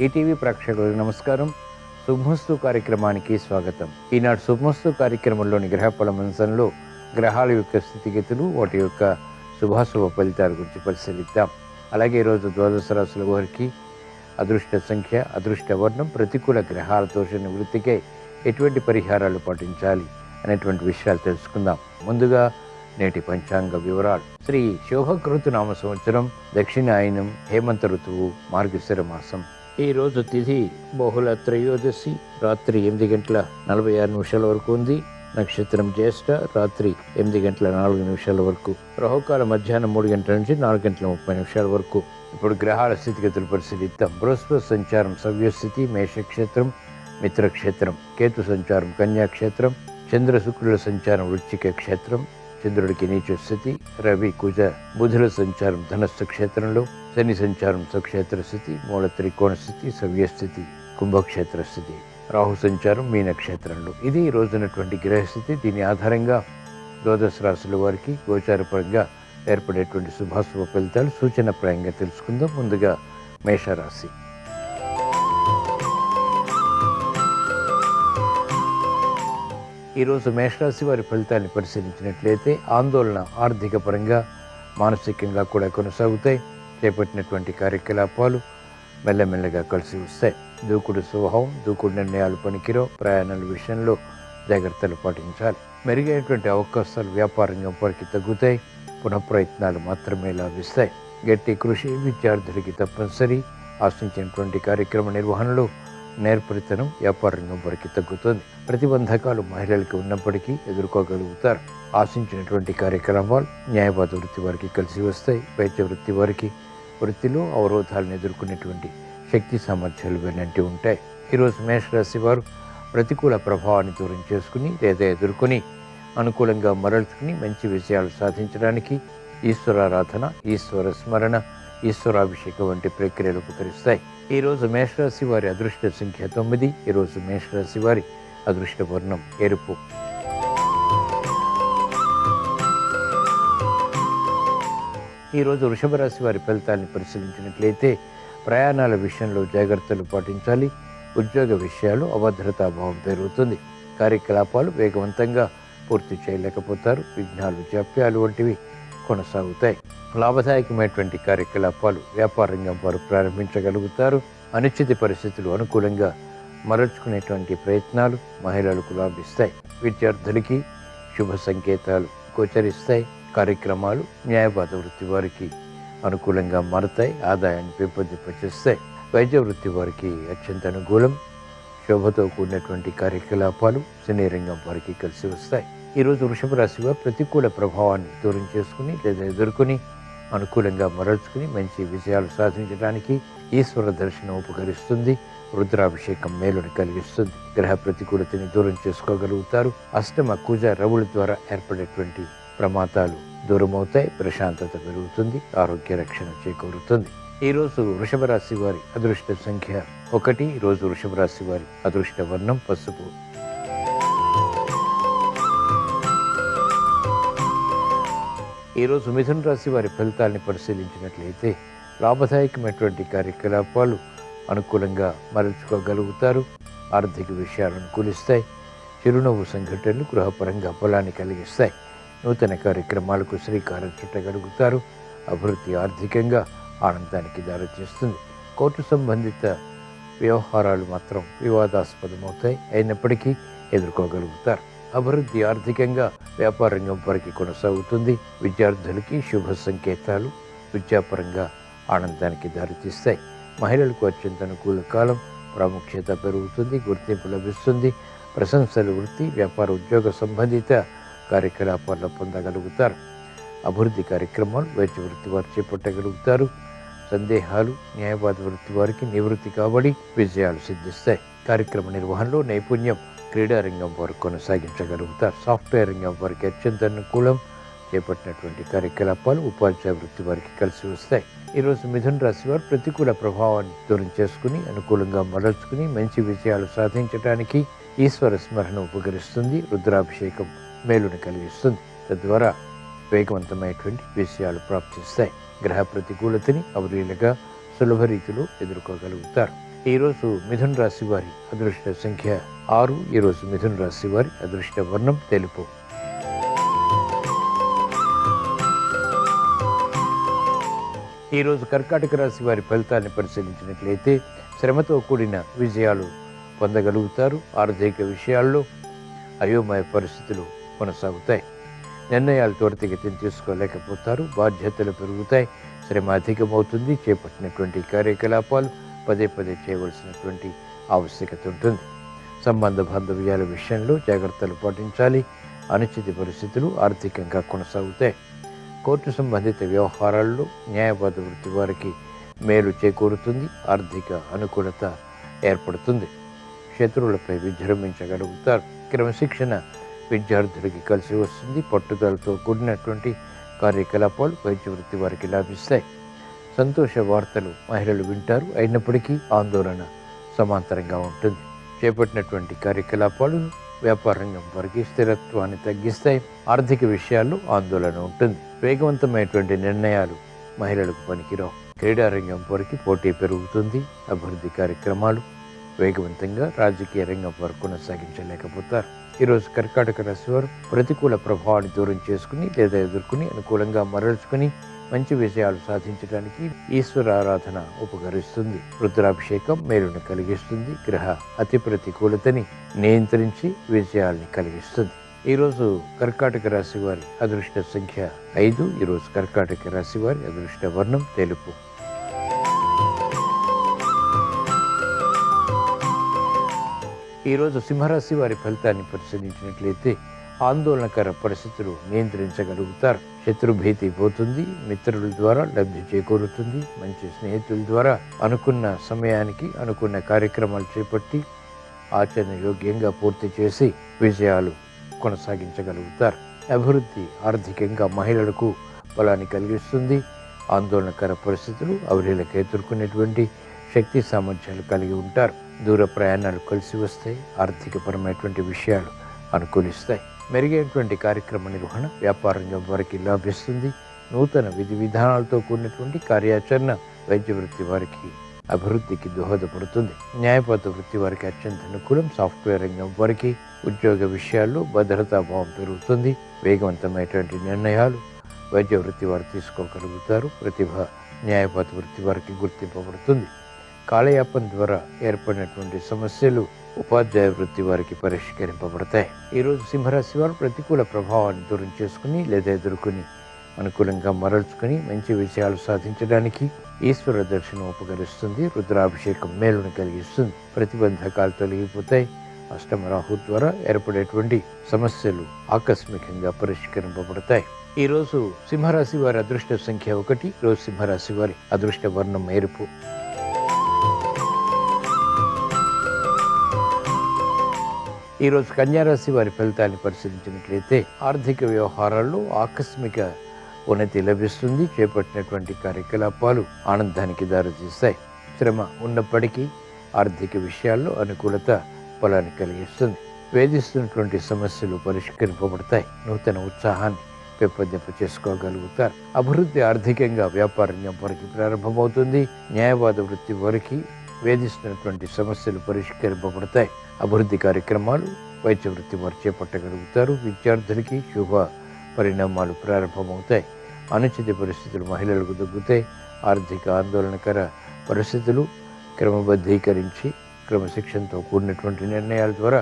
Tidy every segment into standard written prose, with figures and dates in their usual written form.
ETV ప్రేక్షకులకు నమస్కారం. శుభమస్తు కార్యక్రమానికి స్వాగతం. ఈనాడు శుభమస్తు కార్యక్రమంలోని గ్రహఫల మంచంలో గ్రహాల యొక్క స్థితిగతులు, వాటి యొక్క శుభాశుభ ఫలితాల గురించి పరిశీలిద్దాం. అలాగే ఈరోజు ద్వాదశ రాశుల వారికి అదృష్ట సంఖ్య, అదృష్ట వర్ణం, ప్రతికూల గ్రహాల దోష నివృత్తికై ఎటువంటి పరిహారాలు పాటించాలి అనేటువంటి విషయాలు తెలుసుకుందాం. ముందుగా నేటి పంచాంగ వివరాలు. శ్రీ శోభకృతు నామ సంవత్సరం, దక్షిణాయనం, హేమంత ఋతువు, మార్గశిర మాసం. ఈ రోజు తిథి బహుళ త్రయోదశి, రాత్రి 8:46 వరకు ఉంది. నక్షత్రం జ్యేష్ఠ, రాత్రి 8:04 వరకు. రాహుకాల మధ్యాహ్నం 3 గంటల నుంచి 4:30 వరకు. ఇప్పుడు గ్రహాల స్థితిగతులు పరిశీలిద్దాం. బృహస్పతి సంచారం సవ్యస్థితి, మేషక్షేత్రం, మిత్రక్షేత్రం. కేతు సంచారం కన్యాక్షేత్రం. చంద్ర శుక్రుల సంచారం వృశ్చిక క్షేత్రం, చంద్రుడికి నీచ స్థితి. రవి కుజ బుధుల సంచారం ధనస్సు క్షేత్రంలో. శని సంచారం స్వక్షేత్ర స్థితి, మూల త్రికోణ స్థితి, సవ్యస్థితి, కుంభక్షేత్ర స్థితి. రాహు సంచారం మీనక్షేత్రంలో. ఇది ఈ రోజునటువంటి గ్రహస్థితి. దీని ఆధారంగా ద్వాదశ రాశుల వారికి గోచారపరంగా ఏర్పడేటువంటి శుభాశుభ ఫలితాలు సూచనప్రాయంగా తెలుసుకుందాం. ముందుగా మేషరాశి. ఈరోజు మేషరాశి వారి ఫలితాన్ని పరిశీలించినట్లయితే ఆందోళన ఆర్థిక పరంగా, మానసికంగా కూడా కొనసాగుతాయి. చేపట్టినటువంటి కార్యకలాపాలు మెల్లమెల్లగా కలిసి వస్తాయి. దూకుడు స్వభావం, దూకుడు నిర్ణయాలు పనికిరావు. ప్రయాణాల విషయంలో జాగ్రత్తలు పాటించాలి. మెరుగైనటువంటి అవకాశాలు వ్యాపారంగా వారికి తగ్గుతాయి. పునఃప్రయత్నాలు మాత్రమే లాభిస్తాయి. గట్టి కృషి విద్యార్థులకి తప్పనిసరి. ఆశించినటువంటి కార్యక్రమ నిర్వహణలో నేర్పరితనం వ్యాపార రంగం వారికి తగ్గుతుంది. ప్రతిబంధకాలు మహిళలకు ఉన్నప్పటికీ ఎదుర్కోగలుగుతారు. ఆశించినటువంటి కార్యక్రమాలు న్యాయవాద వృత్తి వారికి కలిసి వస్తాయి. వైద్య వృత్తి వారికి వృత్తిలో అవరోధాలను ఎదుర్కొనేటువంటి శక్తి సామర్థ్యాలు వెన్నంటి ఉంటాయి. ఈరోజు మేషరాశి వారు ప్రతికూల ప్రభావాన్ని దూరం చేసుకుని లేదా ఎదుర్కొని అనుకూలంగా మరల్చుకుని మంచి విజయాలు సాధించడానికి ఈశ్వరారాధన, ఈశ్వర స్మరణ, ఈశ్వరాభిషేకం వంటి ప్రక్రియలు ఉపకరిస్తాయి. ఈరోజు మేషరాశి వారి అదృష్ట సంఖ్య 9. ఈరోజు మేషరాశి వారి అదృష్ట వర్ణం ఎరుపు. ఈరోజు వృషభ రాశి వారి ఫలితాన్ని పరిశీలించినట్లయితే ప్రయాణాల విషయంలో జాగ్రత్తలు పాటించాలి. ఉద్యోగ విషయాలు అభద్రతాభావం పెరుగుతుంది. కార్యకలాపాలు వేగవంతంగా పూర్తి చేయలేకపోతారు. విఘ్నాలు, జాప్యాలు వంటివి కొనసాగుతాయి. లాభదాయకమైనటువంటి కార్యకలాపాలు వ్యాపార రంగం వారు ప్రారంభించగలుగుతారు. అనిశ్చిత పరిస్థితులు అనుకూలంగా మరల్చుకునేటువంటి ప్రయత్నాలు మహిళలకు లాభిస్తాయి. విద్యార్థులకి శుభ సంకేతాలు గోచరిస్తాయి. కార్యక్రమాలు న్యాయవాద వృత్తి వారికి అనుకూలంగా మారతాయి. ఆదాయాన్ని పెంపొందింపచేస్తాయి. వైద్య వృత్తి వారికి అత్యంత అనుకూలం. శోభతో కూడినటువంటి కార్యకలాపాలు సినీ రంగం వారికి కలిసి వస్తాయి. ఈరోజు వృషభ రాశి వారు ప్రతికూల ప్రభావాన్ని దూరం చేసుకుని లేదా ఎదుర్కొని అనుకూలంగా మరల్చుకుని మంచి విజయాలు సాధించడానికి ఈశ్వర దర్శనం ఉపకరిస్తుంది. రుద్రాభిషేకం మేలుని కలిగిస్తుంది. గ్రహ ప్రతికూలతని దూరం చేసుకోగలుగుతారు. అష్టమ కుజ రవుల ద్వారా ఏర్పడేటువంటి ప్రమాదాలు దూరమవుతాయి. ప్రశాంతత పెరుగుతుంది. ఆరోగ్య రక్షణ చేకూరుతుంది. ఈరోజు వృషభ రాశి వారి అదృష్ట సంఖ్య 1. ఈరోజు వృషభ రాశి వారి అదృష్ట వర్ణం పసుపు. ఈరోజు మిథున రాశి వారి ఫలితాలని పరిశీలించినట్లయితే లాభదాయకమైనటువంటి కార్యకలాపాలు అనుకూలంగా మరల్చుకోగలుగుతారు. ఆర్థిక విషయాలు అనుకూలిస్తాయి. చిరునవ్వు సంఘటనలు గృహపరంగా బలాన్ని కలిగిస్తాయి. నూతన కార్యక్రమాలకు శ్రీకారం చుట్టగలుగుతారు. అభివృద్ధి ఆర్థికంగా ఆనందానికి దారితీస్తుంది. కోర్టు సంబంధిత వ్యవహారాలు మాత్రం వివాదాస్పదమవుతాయి. అయినప్పటికీ ఎదుర్కోగలుగుతారు. అభివృద్ధి ఆర్థికంగా వ్యాపార రంగం వారికి కొనసాగుతుంది. విద్యార్థులకి శుభ సంకేతాలు విద్యాపరంగా ఆనందానికి దారితీస్తాయి. మహిళలకు అత్యంత అనుకూల కాలం. ప్రాముఖ్యత పెరుగుతుంది. గుర్తింపు లభిస్తుంది. ప్రశంసలు వృత్తి, వ్యాపార, ఉద్యోగ సంబంధిత కార్యకలాపాల్లో పొందగలుగుతారు. అభివృద్ధి కార్యక్రమాలు వైద్య వృత్తి వారు చేపట్టగలుగుతారు. సందేహాలు న్యాయవాద వృత్తి వారికి నివృత్తి కాబడి విజయాలు సిద్ధిస్తాయి. కార్యక్రమ నిర్వహణలో నైపుణ్యం క్రీడారంగం వారు కొనసాగించగలుగుతారు. సాఫ్ట్వేర్ రంగం వారికి అత్యంత అనుకూలం. చేపట్టినటువంటి కార్యకలాపాలు ఉపాధ్యాయ వృత్తి వారికి కలిసి వస్తాయి. ఈరోజు మిథున రాశి వారు ప్రతికూల ప్రభావాన్ని దూరం చేసుకుని అనుకూలంగా మరల్చుకుని మంచి విజయాలు సాధించడానికి ఈశ్వర స్మరణ ఉపకరిస్తుంది. రుద్రాభిషేకం మేలుని కలిగిస్తుంది. తద్వారా వేగవంతమైనటువంటి విషయాలు ప్రాప్తిస్తాయి. గ్రహ ప్రతికూలతని అవలీలగా సులభ రీతిలో ఎదుర్కోగలుగుతారు. ఈరోజు మిథున రాశి వారి అదృష్ట సంఖ్య 6. ఈరోజు మిథున రాశి వారి అదృష్ట వర్ణం తెలుపు. ఈరోజు కర్కాటక రాశి వారి ఫలితాన్ని పరిశీలించినట్లయితే శ్రమతో కూడిన విజయాలు పొందగలుగుతారు. ఆర్థిక విషయాల్లో అయోమయ పరిస్థితులు కొనసాగుతాయి. నిర్ణయాలు త్వరితగతిని తీసుకోలేకపోతారు. బాధ్యతలు పెరుగుతాయి. శ్రమ అధికమవుతుంది. చేపట్టినటువంటి కార్యకలాపాలు పదే పదే చేయవలసినటువంటి ఆవశ్యకత ఉంటుంది. సంబంధ బాంధవ్యాల విషయంలో జాగ్రత్తలు పాటించాలి. అనుచిత పరిస్థితులు ఆర్థికంగా కొనసాగుతాయి. కోర్టు సంబంధిత వ్యవహారాల్లో న్యాయవాద వృత్తి వారికి మేలు చేకూరుతుంది. ఆర్థిక అనుకూలత ఏర్పడుతుంది. శత్రువులపై విజృంభించగలుగుతారు. క్రమశిక్షణ విద్యార్థులకి కలిసి వస్తుంది. పట్టుదలతో కూడినటువంటి కార్యకలాపాలు వైద్య వృత్తి వారికి లాభిస్తాయి. సంతోష వార్తలు మహిళలు వింటారు. అయినప్పటికీ ఆందోళన సమాంతరంగా ఉంటుంది. చేపట్టినటువంటి కార్యకలాపాలు వ్యాపార రంగం వారికి స్థిరత్వాన్ని తగ్గిస్తాయి. ఆర్థిక విషయాల్లో ఆందోళన ఉంటుంది. వేగవంతమైనటువంటి నిర్ణయాలు మహిళలకు పనికిరావు. క్రీడారంగం వారికి పోటీ పెరుగుతుంది. అభివృద్ధి కార్యక్రమాలు వేగవంతంగా రాజకీయ రంగం వారు కొనసాగించలేకపోతారు. ఈరోజు కర్కాటక రాశి వారు ప్రతికూల ప్రభావాన్ని దూరం చేసుకుని లేదా ఎదుర్కొని అనుకూలంగా మరల్చుకుని మంచి విజయాలు సాధించడానికి ఈశ్వర ఆరాధన ఉపకరిస్తుంది. రుద్రాభిషేకం మేలును కలిగిస్తుంది. గ్రహ అతి ప్రతికూలతని నియంత్రించి విజయాల్ని కలిగిస్తుంది. ఈరోజు కర్కాటక రాశి వారి అదృష్ట సంఖ్య 5. ఈరోజు కర్కాటక రాశి వారి అదృష్ట వర్ణం తెలుపు. ఈరోజు సింహరాశి వారి ఫలితాన్ని పరిశీలించినట్లయితే ఆందోళనకర పరిస్థితులు నియంత్రించగలుగుతారు. శత్రుభీతి పోతుంది. మిత్రుల ద్వారా లబ్ధి చేకూరుతుంది. మంచి స్నేహితుల ద్వారా అనుకున్న సమయానికి అనుకున్న కార్యక్రమాలు చేపట్టి ఆచరణ యోగ్యంగా పూర్తి చేసి విజయాలు కొనసాగించగలుగుతారు. అభివృద్ధి ఆర్థికంగా మహిళలకు బలాన్ని కలిగిస్తుంది. ఆందోళనకర పరిస్థితులు అవలీలకు ఎదుర్కొనేటువంటి శక్తి సామర్థ్యాలు కలిగి ఉంటారు. దూర ప్రయాణాలు కలిసి వస్తాయి. ఆర్థికపరమైనటువంటి విషయాలు అనుకూలిస్తాయి. మెరుగైనటువంటి కార్యక్రమ నిర్వహణ వ్యాపార రంగం వారికి లాభిస్తుంది. నూతన విధి విధానాలతో కూడినటువంటి కార్యాచరణ వైద్య వృత్తి వారికి అభివృద్ధికి దోహదపడుతుంది. న్యాయపాత వృత్తి వారికి అత్యంత అనుకూలం. సాఫ్ట్వేర్ రంగం వారికి ఉద్యోగ విషయాల్లో భద్రతాభావం పెరుగుతుంది. వేగవంతమైనటువంటి నిర్ణయాలు వైద్య వృత్తి వారు తీసుకోగలుగుతారు. ప్రతిభ న్యాయపాత వృత్తి వారికి గుర్తింపబడుతుంది. కాలయాపన ద్వారా ఏర్పడినటువంటి సమస్యలు ఉపాధ్యాయ వృత్తి వారికి పరిష్కరింపబడతాయి. ఈరోజు సింహరాశి వారు ప్రతికూల ప్రభావాన్ని దూరం చేసుకుని లేదా ఎదుర్కొని అనుకూలంగా మరల్చుకుని మంచి విజయాలు సాధించడానికి ఈశ్వర దర్శనం ఉపకరిస్తుంది. రుద్రాభిషేకం మేలును కలిగిస్తుంది. ప్రతిబంధకాలు తొలగిపోతాయి. అష్టమ రాహు ద్వారా ఏర్పడేటువంటి సమస్యలు ఆకస్మికంగా పరిష్కరింపబడతాయి. ఈరోజు సింహరాశి వారి అదృష్ట సంఖ్య 1. ఈరోజు సింహరాశి వారి అదృష్ట వర్ణం ఎరుపు. ఈరోజు కన్యారాశి వారి ఫలితాన్ని పరిశీలించినట్లయితే ఆర్థిక వ్యవహారాల్లో ఆకస్మిక ఉన్నతి లభిస్తుంది. చేపట్టినటువంటి కార్యకలాపాలు ఆనందానికి దారితీస్తాయి. శ్రమ ఉన్నప్పటికీ ఆర్థిక విషయాల్లో అనుకూలత బలాన్ని కలిగిస్తుంది. వేధిస్తున్నటువంటి సమస్యలు పరిష్కరింపబడతాయి. నూతన ఉత్సాహాన్ని పెంపొందింప చేసుకోగలుగుతారు. అభివృద్ధి ఆర్థికంగా వ్యాపార రంగం వారికి ప్రారంభమవుతుంది. న్యాయవాద వృత్తి వారికి వేధిస్తున్నటువంటి సమస్యలు పరిష్కరింపబడతాయి. అభివృద్ధి కార్యక్రమాలు వైద్య వృత్తి వారు చేపట్టగలుగుతారు. విద్యార్థులకి శుభ పరిణామాలు ప్రారంభమవుతాయి. అనుచిత పరిస్థితులు మహిళలకు తగ్గుతాయి. ఆర్థిక ఆందోళనకర పరిస్థితులు క్రమబద్ధీకరించి క్రమశిక్షణతో కూడినటువంటి నిర్ణయాల ద్వారా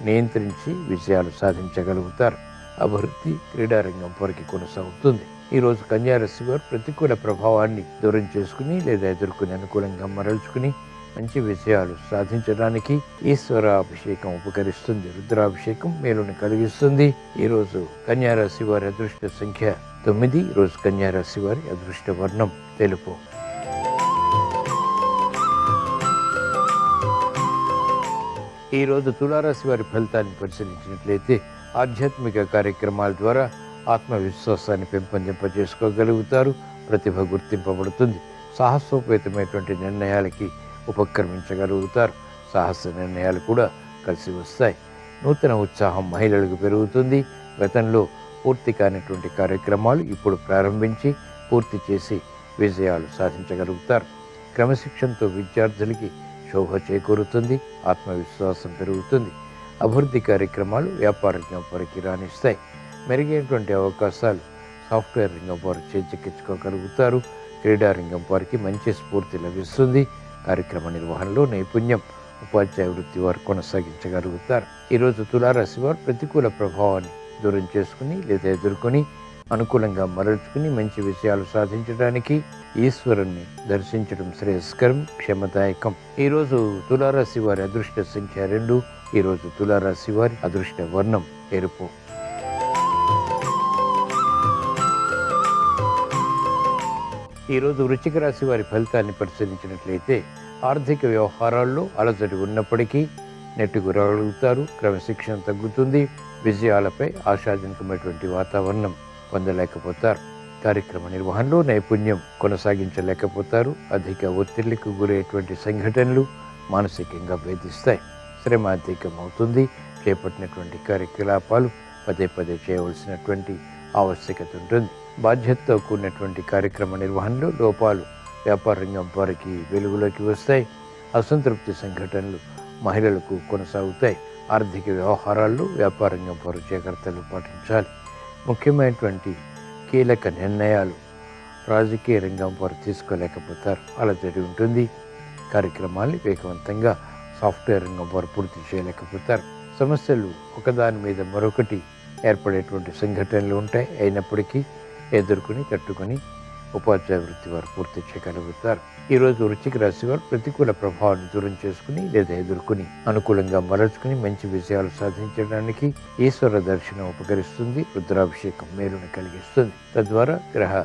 నియంత్రించి విజయాలు సాధించగలుగుతారు. అభివృద్ధి క్రీడారంగం వారికి కొనసాగుతుంది. ఈరోజు కన్యారాశి వారు ప్రతికూల ప్రభావాన్ని దూరం చేసుకుని లేదా ఎదుర్కొని అనుకూలంగా మరల్చుకుని మంచి విజయాలు సాధించడానికి ఈశ్వర అభిషేకం ఉపకరిస్తుంది. రుద్రాభిషేకం మేలును కలిగిస్తుంది. ఈరోజు కన్యారాశి వారి అదృష్ట సంఖ్య 9. ఈరోజు కన్యారాశి వారి అదృష్ట వర్ణం తెలుపు. ఈరోజు తులారాశి వారి ఫలితాన్ని పరిశీలించినట్లయితే ఆధ్యాత్మిక కార్యక్రమాల ద్వారా ఆత్మవిశ్వాసాన్ని పెంపొందింపజేసుకోగలుగుతారు. ప్రతిభ గుర్తింపబడుతుంది. సాహసోపేతమైనటువంటి నిర్ణయాలకి ఉపక్రమించగలుగుతారు. సాహస నిర్ణయాలు కూడా కలిసి వస్తాయి. నూతన ఉత్సాహం మహిళలకు పెరుగుతుంది. గతంలో పూర్తి కానిటువంటి కార్యక్రమాలు ఇప్పుడు ప్రారంభించి పూర్తి చేసి విజయాలు సాధించగలుగుతారు. క్రమశిక్షణతో విద్యార్థులకి శోభ చేకూరుతుంది, ఆత్మవిశ్వాసం పెరుగుతుంది. అభివృద్ధి కార్యక్రమాలు వ్యాపార రంగం వారికి రాణిస్తాయి. మెరుగైనటువంటి అవకాశాలు సాఫ్ట్వేర్ రంగం వారు చేజిక్కించుకోగలుగుతారు. క్రీడారంగం వారికి మంచి స్ఫూర్తి లభిస్తుంది. కార్యక్రమ నిర్వహణలో నైపుణ్యం ఉపాధ్యాయ వృత్తి వారు కొనసాగించగలుగుతారు. ఈరోజు తులారాశి వారు ప్రతికూల ప్రభావాన్ని దూరం చేసుకుని లేదా ఎదుర్కొని అనుకూలంగా మరల్చుకుని మంచి విషయాలు సాధించడానికి ఈశ్వరుణ్ణి దర్శించడం శ్రేయస్కరం, క్షమదాయకం. ఈరోజు తులారాశి వారి అదృష్ట సంఖ్య 2. ఈరోజు తులారాశి వారి అదృష్ట వర్ణం ఎరుపు. ఈరోజు వృశ్చిక రాశి వారి ఫలితాన్ని పరిశీలించినట్లయితే ఆర్థిక వ్యవహారాల్లో అలజడి ఉన్నప్పటికీ నెట్టుకురాగలుగుతారు. క్రమశిక్షణ తగ్గుతుంది. విజయాలపై ఆశాజనకమైనటువంటి వాతావరణం పొందలేకపోతారు. కార్యక్రమ నిర్వహణలో నైపుణ్యం కొనసాగించలేకపోతారు. అధిక ఒత్తిళ్లకు గురయ్యేటువంటి సంఘటనలు మానసికంగా వేధిస్తాయి. శ్రమ అధికమవుతుంది. చేపట్టినటువంటి కార్యకలాపాలు పదే పదే చేయవలసినటువంటి ఆవశ్యకత ఉంటుంది. బాధ్యతతో కూడినటువంటి కార్యక్రమ నిర్వహణలో లోపాలు వ్యాపార రంగం వారికి వెలుగులోకి వస్తాయి. అసంతృప్తి సంఘటనలు మహిళలకు కొనసాగుతాయి. ఆర్థిక వ్యవహారాల్లో వ్యాపార రంగం వారు జాగ్రత్తలు పాటించాలి. ముఖ్యమైనటువంటి కీలక నిర్ణయాలు రాజకీయ రంగం వారు తీసుకోలేకపోతారు. అలజడి ఉంటుంది. కార్యక్రమాల్ని వేగవంతంగా సాఫ్ట్వేర్ రంగం వారు పూర్తి చేయలేకపోతారు. సమస్యలు ఒకదాని మీద మరొకటి ఏర్పడేటువంటి సంఘటనలు ఉంటాయి. అయినప్పటికీ ఎదుర్కొని తట్టుకొని ఉపాధ్యాయ వృత్తి వారు పూర్తి చేయగలుగుతారు. ఈరోజు వృశ్చిక రాశి వారు ప్రతికూల ప్రభావాన్ని దూరం చేసుకుని లేదా ఎదుర్కొని అనుకూలంగా మరల్చుకుని మంచి విజయాలు సాధించడానికి ఈశ్వర దర్శనం ఉపకరిస్తుంది. రుద్రాభిషేకం మేలును కలిగిస్తుంది. తద్వారా గ్రహ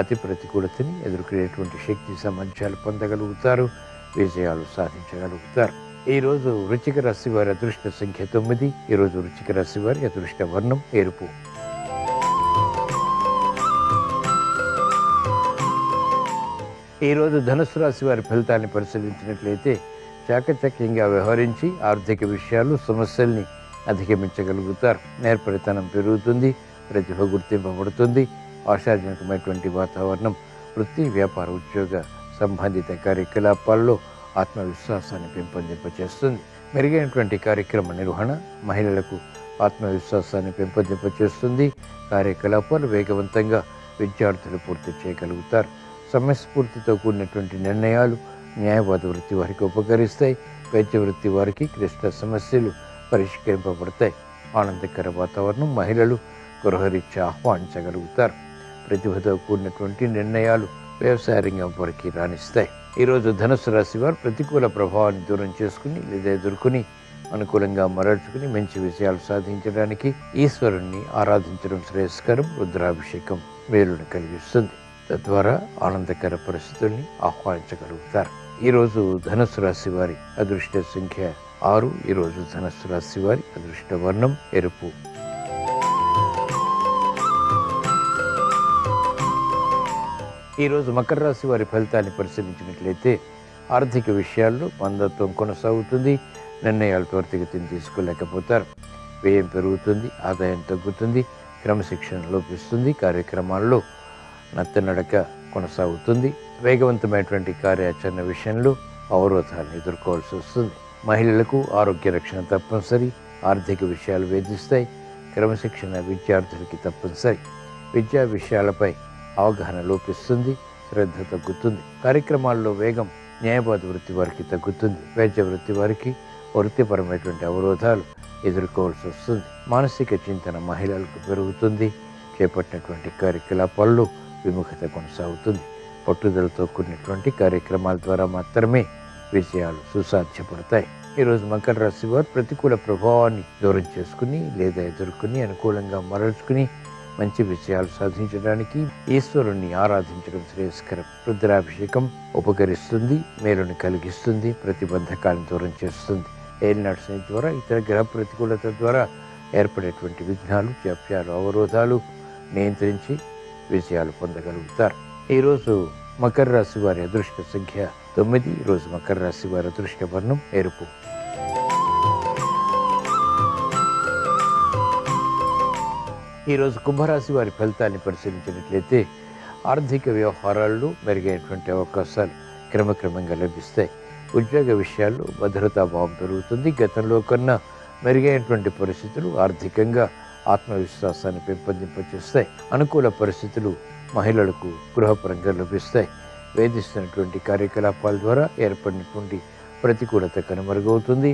అతి ప్రతికూలతని ఎదుర్కొనేటువంటి శక్తి సామర్థ్యాలు పొందగలుగుతారు. విజయాలు సాధించగలుగుతారు. ఈరోజు వృశ్చిక రాశి వారి అదృష్ట సంఖ్య 9. ఈరోజు వృశ్చిక రాశి వారి అదృష్ట వర్ణం ఎరుపు. ఈరోజు ధనుసు రాశి వారి ఫలితాన్ని పరిశీలించినట్లయితే చాకచక్యంగా వ్యవహరించి ఆర్థిక విషయాలు సమస్యల్ని అధిగమించగలుగుతారు. నేర్పరితనం పెరుగుతుంది. ప్రతిభ గుర్తింపబడుతుంది. ఆశాజనకమైనటువంటి వాతావరణం వృత్తి, వ్యాపార, ఉద్యోగ సంబంధిత కార్యకలాపాల్లో ఆత్మవిశ్వాసాన్ని పెంపొందింపచేస్తుంది. మెరుగైనటువంటి కార్యక్రమ నిర్వహణ మహిళలకు ఆత్మవిశ్వాసాన్ని పెంపొందింపచేస్తుంది. కార్యకలాపాలు వేగవంతంగా విద్యార్థులు పూర్తి చేయగలుగుతారు. సమయస్ఫూర్తితో కూడినటువంటి నిర్ణయాలు న్యాయవాద వృత్తి వారికి ఉపకరిస్తాయి. వైద్య వృత్తి వారికి క్లిష్ట సమస్యలు పరిష్కరింపబడతాయి. ఆనందకర వాతావరణం మహిళలు గృహరీత్యా ఆహ్వానించగలుగుతారు. ప్రతిభతో కూడినటువంటి నిర్ణయాలు వ్యవసాయ రంగం వారికి రాణిస్తాయి. ఈరోజు ధనుసు రాశి వారు ప్రతికూల ప్రభావాన్ని దూరం చేసుకుని లేదా ఎదుర్కొని అనుకూలంగా మరల్చుకుని మంచి విజయాలు సాధించడానికి ఈశ్వరుణ్ణి ఆరాధించడం శ్రేయస్కరం. రుద్రాభిషేకం మేలును కలిగిస్తుంది. తద్వారా ఆనందకర పరిస్థితుల్ని ఆహ్వానించగలుగుతారు. ఈరోజు ధనుసు రాశి వారి అదృష్ట సంఖ్య 6. ఈరోజు ధనుసు రాశి వారి అదృష్ట వర్ణం ఎరుపు. ఈరోజు మకర రాశి వారి ఫలితాన్ని పరిశీలించినట్లయితే ఆర్థిక విషయాల్లో మందత్వం కొనసాగుతుంది. నిర్ణయాలు త్వరితగతిని తీసుకోలేకపోతారు. వ్యయం పెరుగుతుంది. ఆదాయం తగ్గుతుంది. క్రమశిక్షణ లోపిస్తుంది. కార్యక్రమాల్లో నత్తనడక కొనసాగుతుంది. వేగవంతమైనటువంటి కార్యాచరణ విషయంలో అవరోధాలను ఎదుర్కోవాల్సి వస్తుంది. మహిళలకు ఆరోగ్య రక్షణ తప్పనిసరి. ఆర్థిక విషయాలు వేధిస్తాయి. క్రమశిక్షణ విద్యార్థులకి తప్పనిసరి. విద్యా విషయాలపై అవగాహన లోపిస్తుంది. శ్రద్ధ తగ్గుతుంది. కార్యక్రమాల్లో వేగం న్యాయవాద వృత్తి వారికి తగ్గుతుంది. వైద్య వృత్తి వారికి వృత్తిపరమైనటువంటి అవరోధాలు ఎదుర్కోవాల్సి వస్తుంది. మానసిక చింతన మహిళలకు పెరుగుతుంది. చేపట్టినటువంటి కార్యకలాపాల్లో విముఖత కొనసాగుతుంది. పట్టుదలతో కూడినటువంటి కార్యక్రమాల ద్వారా మాత్రమే విజయాలు సుసాధ్యపడతాయి. ఈరోజు మకర రాశి వారు ప్రతికూల ప్రభావాన్ని దూరం చేసుకుని లేదా ఎదుర్కొని అనుకూలంగా మరల్చుకుని మంచి విజయాలు సాధించడానికి ఈశ్వరుణ్ణి ఆరాధించడం శ్రేయస్కరం. రుద్రాభిషేకం ఉపకరిస్తుంది. మేలును కలిగిస్తుంది. ప్రతిబంధకాలను దూరం చేస్తుంది. ఏలినాటి శని ద్వారా ఇతర గ్రహ ప్రతికూలత ద్వారా ఏర్పడేటువంటి విఘ్నాలు, జాప్యాలు, అవరోధాలు నియంత్రించి విజయాలు పొందగలుగుతారు. ఈరోజు మకర రాశి వారి అదృష్ట సంఖ్య 9. ఈరోజు మకర రాశి వారి అదృష్ట వర్ణం ఎరుపు. ఈరోజు కుంభరాశి వారి ఫలితాన్ని ఆర్థిక వ్యవహారాల్లో మెరుగైనటువంటి అవకాశాలు క్రమక్రమంగా లభిస్తాయి. ఉద్యోగ విషయాల్లో భద్రతాభావం పెరుగుతుంది. గతంలో కన్నా మెరుగైనటువంటి పరిస్థితులు ఆర్థికంగా ఆత్మవిశ్వాసాన్ని పెంపొందింపచేస్తాయి. అనుకూల పరిస్థితులు మహిళలకు గృహపరంగా లభిస్తాయి. వేధిస్తున్నటువంటి కార్యకలాపాల ద్వారా ఏర్పడినటువంటి ప్రతికూలత కనుమరుగవుతుంది.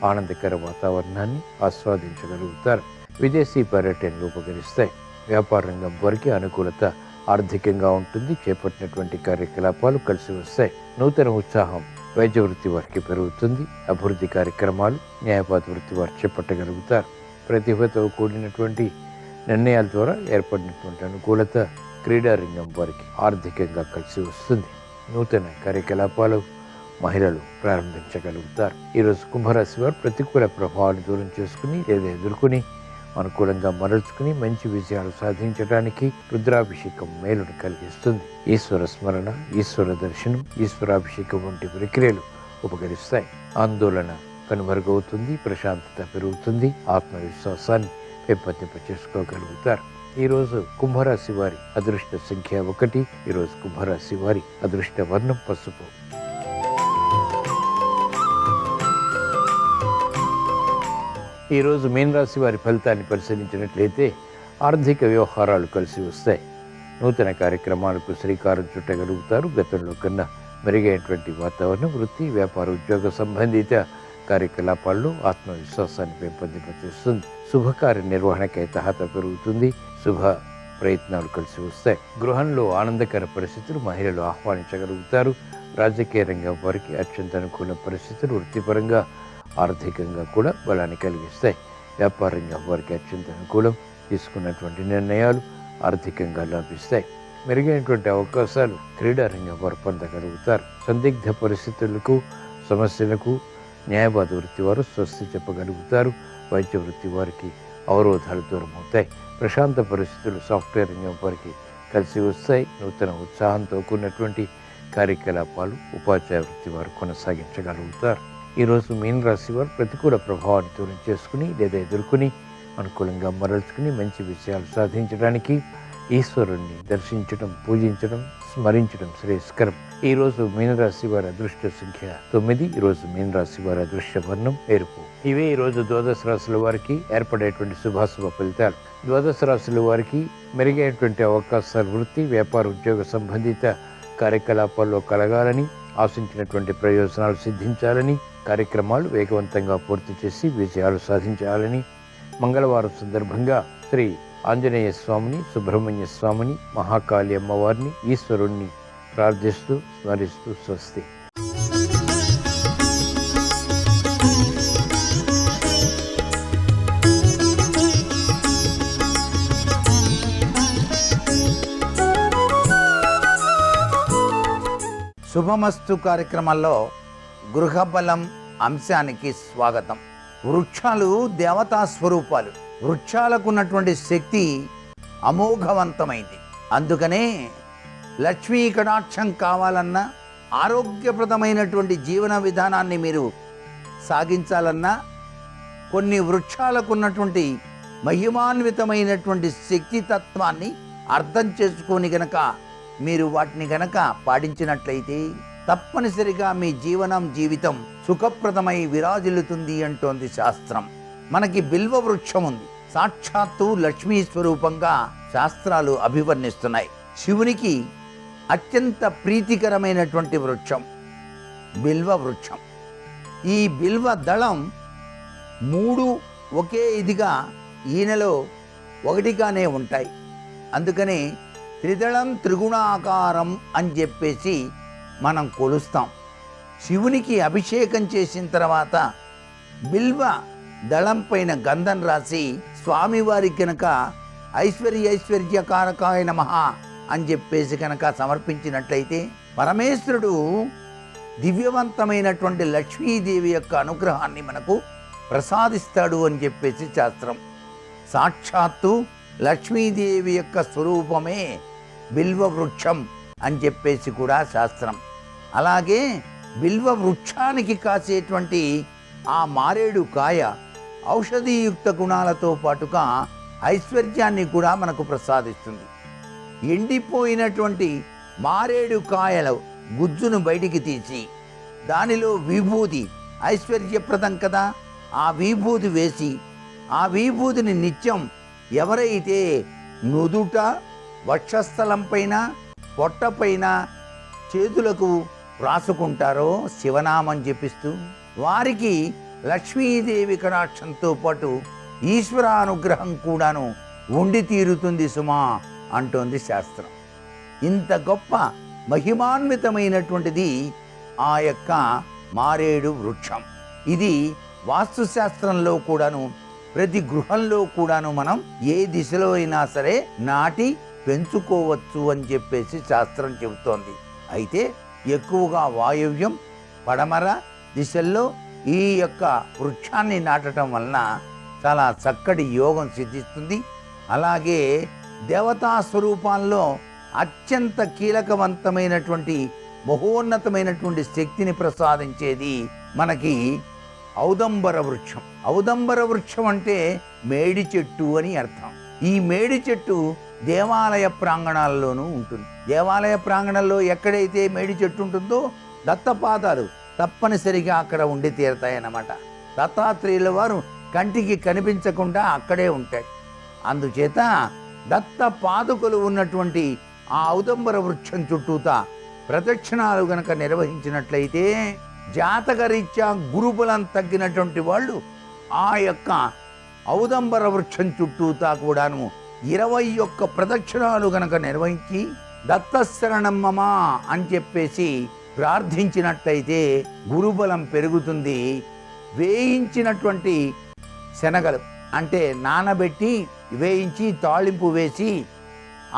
ఆనందకర వాతావరణాన్ని ఆస్వాదించగలుగుతారు. విదేశీ పర్యటనలు ఉపకరిస్తాయి. వ్యాపార రంగం వారికి అనుకూలత ఆర్థికంగా ఉంటుంది. చేపట్టినటువంటి కార్యకలాపాలు కలిసి వస్తాయి. నూతన ఉత్సాహం వైద్య వృత్తి వారికి పెరుగుతుంది. అభివృద్ధి కార్యక్రమాలు న్యాయవాద వృత్తి వారు చేపట్టగలుగుతారు. ప్రతిభతో కూడినటువంటి నిర్ణయాల ద్వారా ఏర్పడినటువంటి అనుకూలత క్రీడా రంగం వారికి ఆర్థికంగా కలిసి వస్తుంది. నూతన కార్యకలాపాలు మహిళలు ప్రారంభించగలుగుతారు. ఈరోజు కుంభరాశి వారు ప్రతికూల ప్రభావాన్ని దూరం చేసుకుని లేదా ఎదుర్కొని అనుకూలంగా మరల్చుకుని మంచి విజయాలు సాధించడానికి రుద్రాభిషేకం మేలును కలిగిస్తుంది. ఈశ్వర స్మరణ, ఈశ్వర దర్శనం, ఈశ్వరాభిషేకం వంటి ప్రక్రియలు ఉపకరిస్తాయి. ఆందోళన కనుమరుగవుతుంది. ప్రశాంతత పెరుగుతుంది. ఆత్మవిశ్వాసాన్ని పెంపొందింప చేసుకోగలుగుతారు. ఈరోజు కుంభరాశి వారి అదృష్ట సంఖ్య 1. ఈరోజు కుంభరాశి వారి అదృష్ట వర్ణం పసుపు. ఈరోజు మీనరాశి వారి ఫలితాన్ని పరిశీలించినట్లయితే ఆర్థిక వ్యవహారాలు కలిసి వస్తాయి. నూతన కార్యక్రమాలకు శ్రీకారం చుట్టగలుగుతారు. గతంలో కన్నా మెరుగైనటువంటి వాతావరణం వృత్తి, వ్యాపార, ఉద్యోగ సంబంధిత కార్యకలాపాల్లో ఆత్మవిశ్వాసాన్ని పెంపొందింపచేస్తుంది. శుభకార్య నిర్వహణకై తహత పెరుగుతుంది. శుభ ప్రయత్నాలు కలిసి వస్తాయి. గృహంలో ఆనందకర పరిస్థితులు మహిళలు ఆహ్వానించగలుగుతారు. రాజకీయ రంగం వారికి అత్యంత అనుకూల పరిస్థితులు వృత్తిపరంగా ఆర్థికంగా కూడా బలాన్ని కలిగిస్తాయి. వ్యాపార రంగం వారికి అత్యంత అనుకూలం. తీసుకున్నటువంటి నిర్ణయాలు ఆర్థికంగా లాభిస్తాయి. మెరుగైనటువంటి అవకాశాలు క్రీడా రంగం వారు పొందగలుగుతారు. సందిగ్ధ పరిస్థితులకు, సమస్యలకు న్యాయవాద వృత్తి వారు స్వస్తి చెప్పగలుగుతారు. వైద్య వృత్తి వారికి అవరోధాలు దూరం అవుతాయి. ప్రశాంత పరిస్థితులు సాఫ్ట్వేర్ రంగం వారికి కలిసి వస్తాయి. నూతన ఉత్సాహంతో కూడినటువంటి కార్యకలాపాలు ఉపాధ్యాయ వృత్తి వారు కొనసాగించగలుగుతారు. ఈరోజు మీనరాశి వారు ప్రతికూల ప్రభావాన్ని దూరం చేసుకుని లేదా ఎదుర్కొని అనుకూలంగా మరల్చుకుని మంచి విషయాలు సాధించడానికి ఈశ్వరుణ్ణి దర్శించడం, పూజించడం, స్మరించడం శ్రేయస్కరం. ఈరోజు మీనరాశి వారి అదృష్ట సంఖ్య 9. ఈరోజు మీనరాశి వారి అదృష్ట వర్ణం ఎరుపు. ఇవే ఈరోజు ద్వాదశ రాశుల వారికి ఏర్పడేటువంటి శుభాశుభ ఫలితాలు. ద్వాదశ రాశుల వారికి మెరుగైనటువంటి అవకాశాలు వృత్తి, వ్యాపార, ఉద్యోగ సంబంధిత కార్యకలాపాల్లో కలగాలని, ఆశించినటువంటి ప్రయోజనాలు సిద్ధించాలని, కార్యక్రమాలు వేగవంతంగా పూర్తి చేసి విజయాలు సాధించాలని మంగళవారం సందర్భంగా శ్రీ ఆంజనేయ స్వామిని, సుబ్రహ్మణ్య స్వామిని, మహాకాళి అమ్మవారిని, ఈశ్వరుణ్ణి ప్రార్థిస్తూ స్మరిస్తూ స్వస్తి. శుభమస్తు కార్యక్రమంలో గృహబలం అంశానికి స్వాగతం. వృక్షాలు దేవతా స్వరూపాలు. వృక్షాలకు ఉన్నటువంటి శక్తి అమోఘవంతమైంది. అందుకనే లక్ష్మీ కటాక్షం కావాలన్నా, ఆరోగ్యప్రదమైనటువంటి జీవన విధానాన్ని మీరు సాగించాలన్నా కొన్ని వృక్షాలకు ఉన్నటువంటి మహిమాన్వితమైనటువంటి శక్తి తత్వాన్ని అర్థం చేసుకొని గనక మీరు వాటిని గనక పాటించినట్లయితే తప్పనిసరిగా మీ జీవితం సుఖప్రదమై విరాజిల్లుతుంది అంటోంది శాస్త్రం. మనకి బిల్వ వృక్షం ఉంది. సాక్షాత్తు లక్ష్మీ స్వరూపంగా శాస్త్రాలు అభివర్ణిస్తున్నాయి. శివునికి అత్యంత ప్రీతికరమైనటువంటి వృక్షం బిల్వ వృక్షం. ఈ బిల్వ దళం 3 ఒకే ఇదిగా ఈనెలో ఒకటిగానే ఉంటాయి. అందుకని త్రిదళం త్రిగుణాకారం అని చెప్పేసి మనం కొలుస్తాం. శివునికి అభిషేకం చేసిన తర్వాత బిల్వ దళం పైన గంధం రాసి స్వామివారికి కనుక ఐశ్వర్యకారకాయ నమః అని చెప్పేసి కనుక సమర్పించినట్లయితే పరమేశ్వరుడు దివ్యవంతమైనటువంటి లక్ష్మీదేవి యొక్క అనుగ్రహాన్ని మనకు ప్రసాదిస్తాడు అని చెప్పేసి శాస్త్రం. సాక్షాత్తు లక్ష్మీదేవి యొక్క స్వరూపమే బిల్వ వృక్షం అని చెప్పేసి కూడా శాస్త్రం. అలాగే బిల్వ వృక్షానికి కాసేటువంటి ఆ మారేడు కాయ ఔషధీయుక్త గుణాలతో పాటుగా ఐశ్వర్యాన్ని కూడా మనకు ప్రసాదిస్తుంది. ఎండిపోయినటువంటి మారేడు కాయల గుజ్జును బయటికి తీసి దానిలో విభూతి ఐశ్వర్యప్రదం కదా, ఆ విభూతి వేసి ఆ విభూతిని నిత్యం ఎవరైతే నుదుట, వక్షస్థలం పైన, పొట్టపైన, చేతులకు రాసుకుంటారో శివనామం జపిస్తూ వారికి లక్ష్మీదేవి కటాక్షంతో పాటు ఈశ్వరానుగ్రహం కూడాను ఉండి తీరుతుంది సుమా అంటోంది శాస్త్రం. ఇంత గొప్ప మహిమాన్వితమైనటువంటిది ఆ యొక్క మారేడు వృక్షం. ఇది వాస్తుశాస్త్రంలో కూడాను ప్రతి గృహంలో కూడాను మనం ఏ దిశలో అయినా సరే నాటి పెంచుకోవచ్చు అని చెప్పేసి శాస్త్రం చెబుతోంది. అయితే ఎక్కువగా వాయువ్యం, పడమర దిశల్లో ఈ యొక్క వృక్షాన్ని నాటడం వలన చాలా చక్కటి యోగం సిద్ధిస్తుంది. అలాగే దేవతా స్వరూపాల్లో అత్యంత కీలకవంతమైనటువంటి మహోన్నతమైనటువంటి శక్తిని ప్రసాదించేది మనకి ఔదంబర వృక్షం. ఔదంబర వృక్షం అంటే మేడి చెట్టు అని అర్థం. ఈ మేడి చెట్టు దేవాలయ ప్రాంగణాల్లోనూ ఉంటుంది. దేవాలయ ప్రాంగణంలో ఎక్కడైతే మేడి చెట్టు ఉంటుందో దత్తపాదాలు తప్పనిసరిగా అక్కడ ఉండి తీరతాయన్నమాట. దత్తాత్రేయుల వారు కంటికి కనిపించకుండా అక్కడే ఉంటాడు. అందుచేత దత్త పాదుకలు ఉన్నటువంటి ఆ ఔదంబర వృక్షం చుట్టూతా ప్రదక్షిణాలు గనక నిర్వహించినట్లయితే జాతకరీత్యా గురుబలం తగ్గినటువంటి వాళ్ళు ఆ యొక్క ఔదంబర వృక్షం చుట్టూతా కూడాను 21 ప్రదక్షిణాలు గనక నిర్వహించి దత్తశరణమ్మమా అని చెప్పేసి ప్రార్థించినట్లయితే గురుబలం పెరుగుతుంది. వేయించినటువంటి శనగలు అంటే నానబెట్టి వేయించి తాళింపు వేసి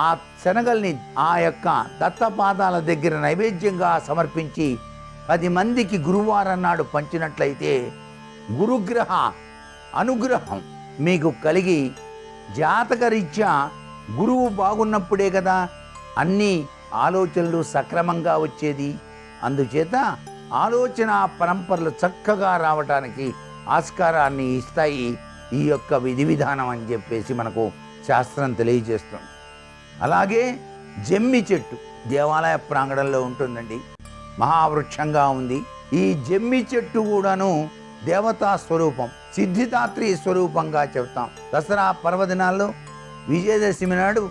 ఆ శనగల్ని ఆ యొక్క దత్తపాదాల దగ్గర నైవేద్యంగా సమర్పించి 10 మందికి గురువారం నాడు పంచినట్లయితే గురుగ్రహ అనుగ్రహం మీకు కలిగి జాతకరీత్యా గురువు బాగున్నప్పుడే కదా అన్ని ఆలోచనలు సక్రమంగా వచ్చేది. అందుచేత ఆలోచన పరంపరలు చక్కగా రావటానికి ఆస్కారాన్ని ఇస్తాయి ఈ యొక్క విధి విధానం అని చెప్పేసి మనకు శాస్త్రం తెలియజేస్తుంది. అలాగే జమ్మి చెట్టు దేవాలయ ప్రాంగణంలో ఉంటుందండి, మహావృక్షంగా ఉంది. ఈ జమ్మి చెట్టు కూడాను దేవతా స్వరూపం, సిద్ధిదాత్రి స్వరూపంగా చెప్తాం. దసరా పర్వదినాల్లో విజయదశమి నాడు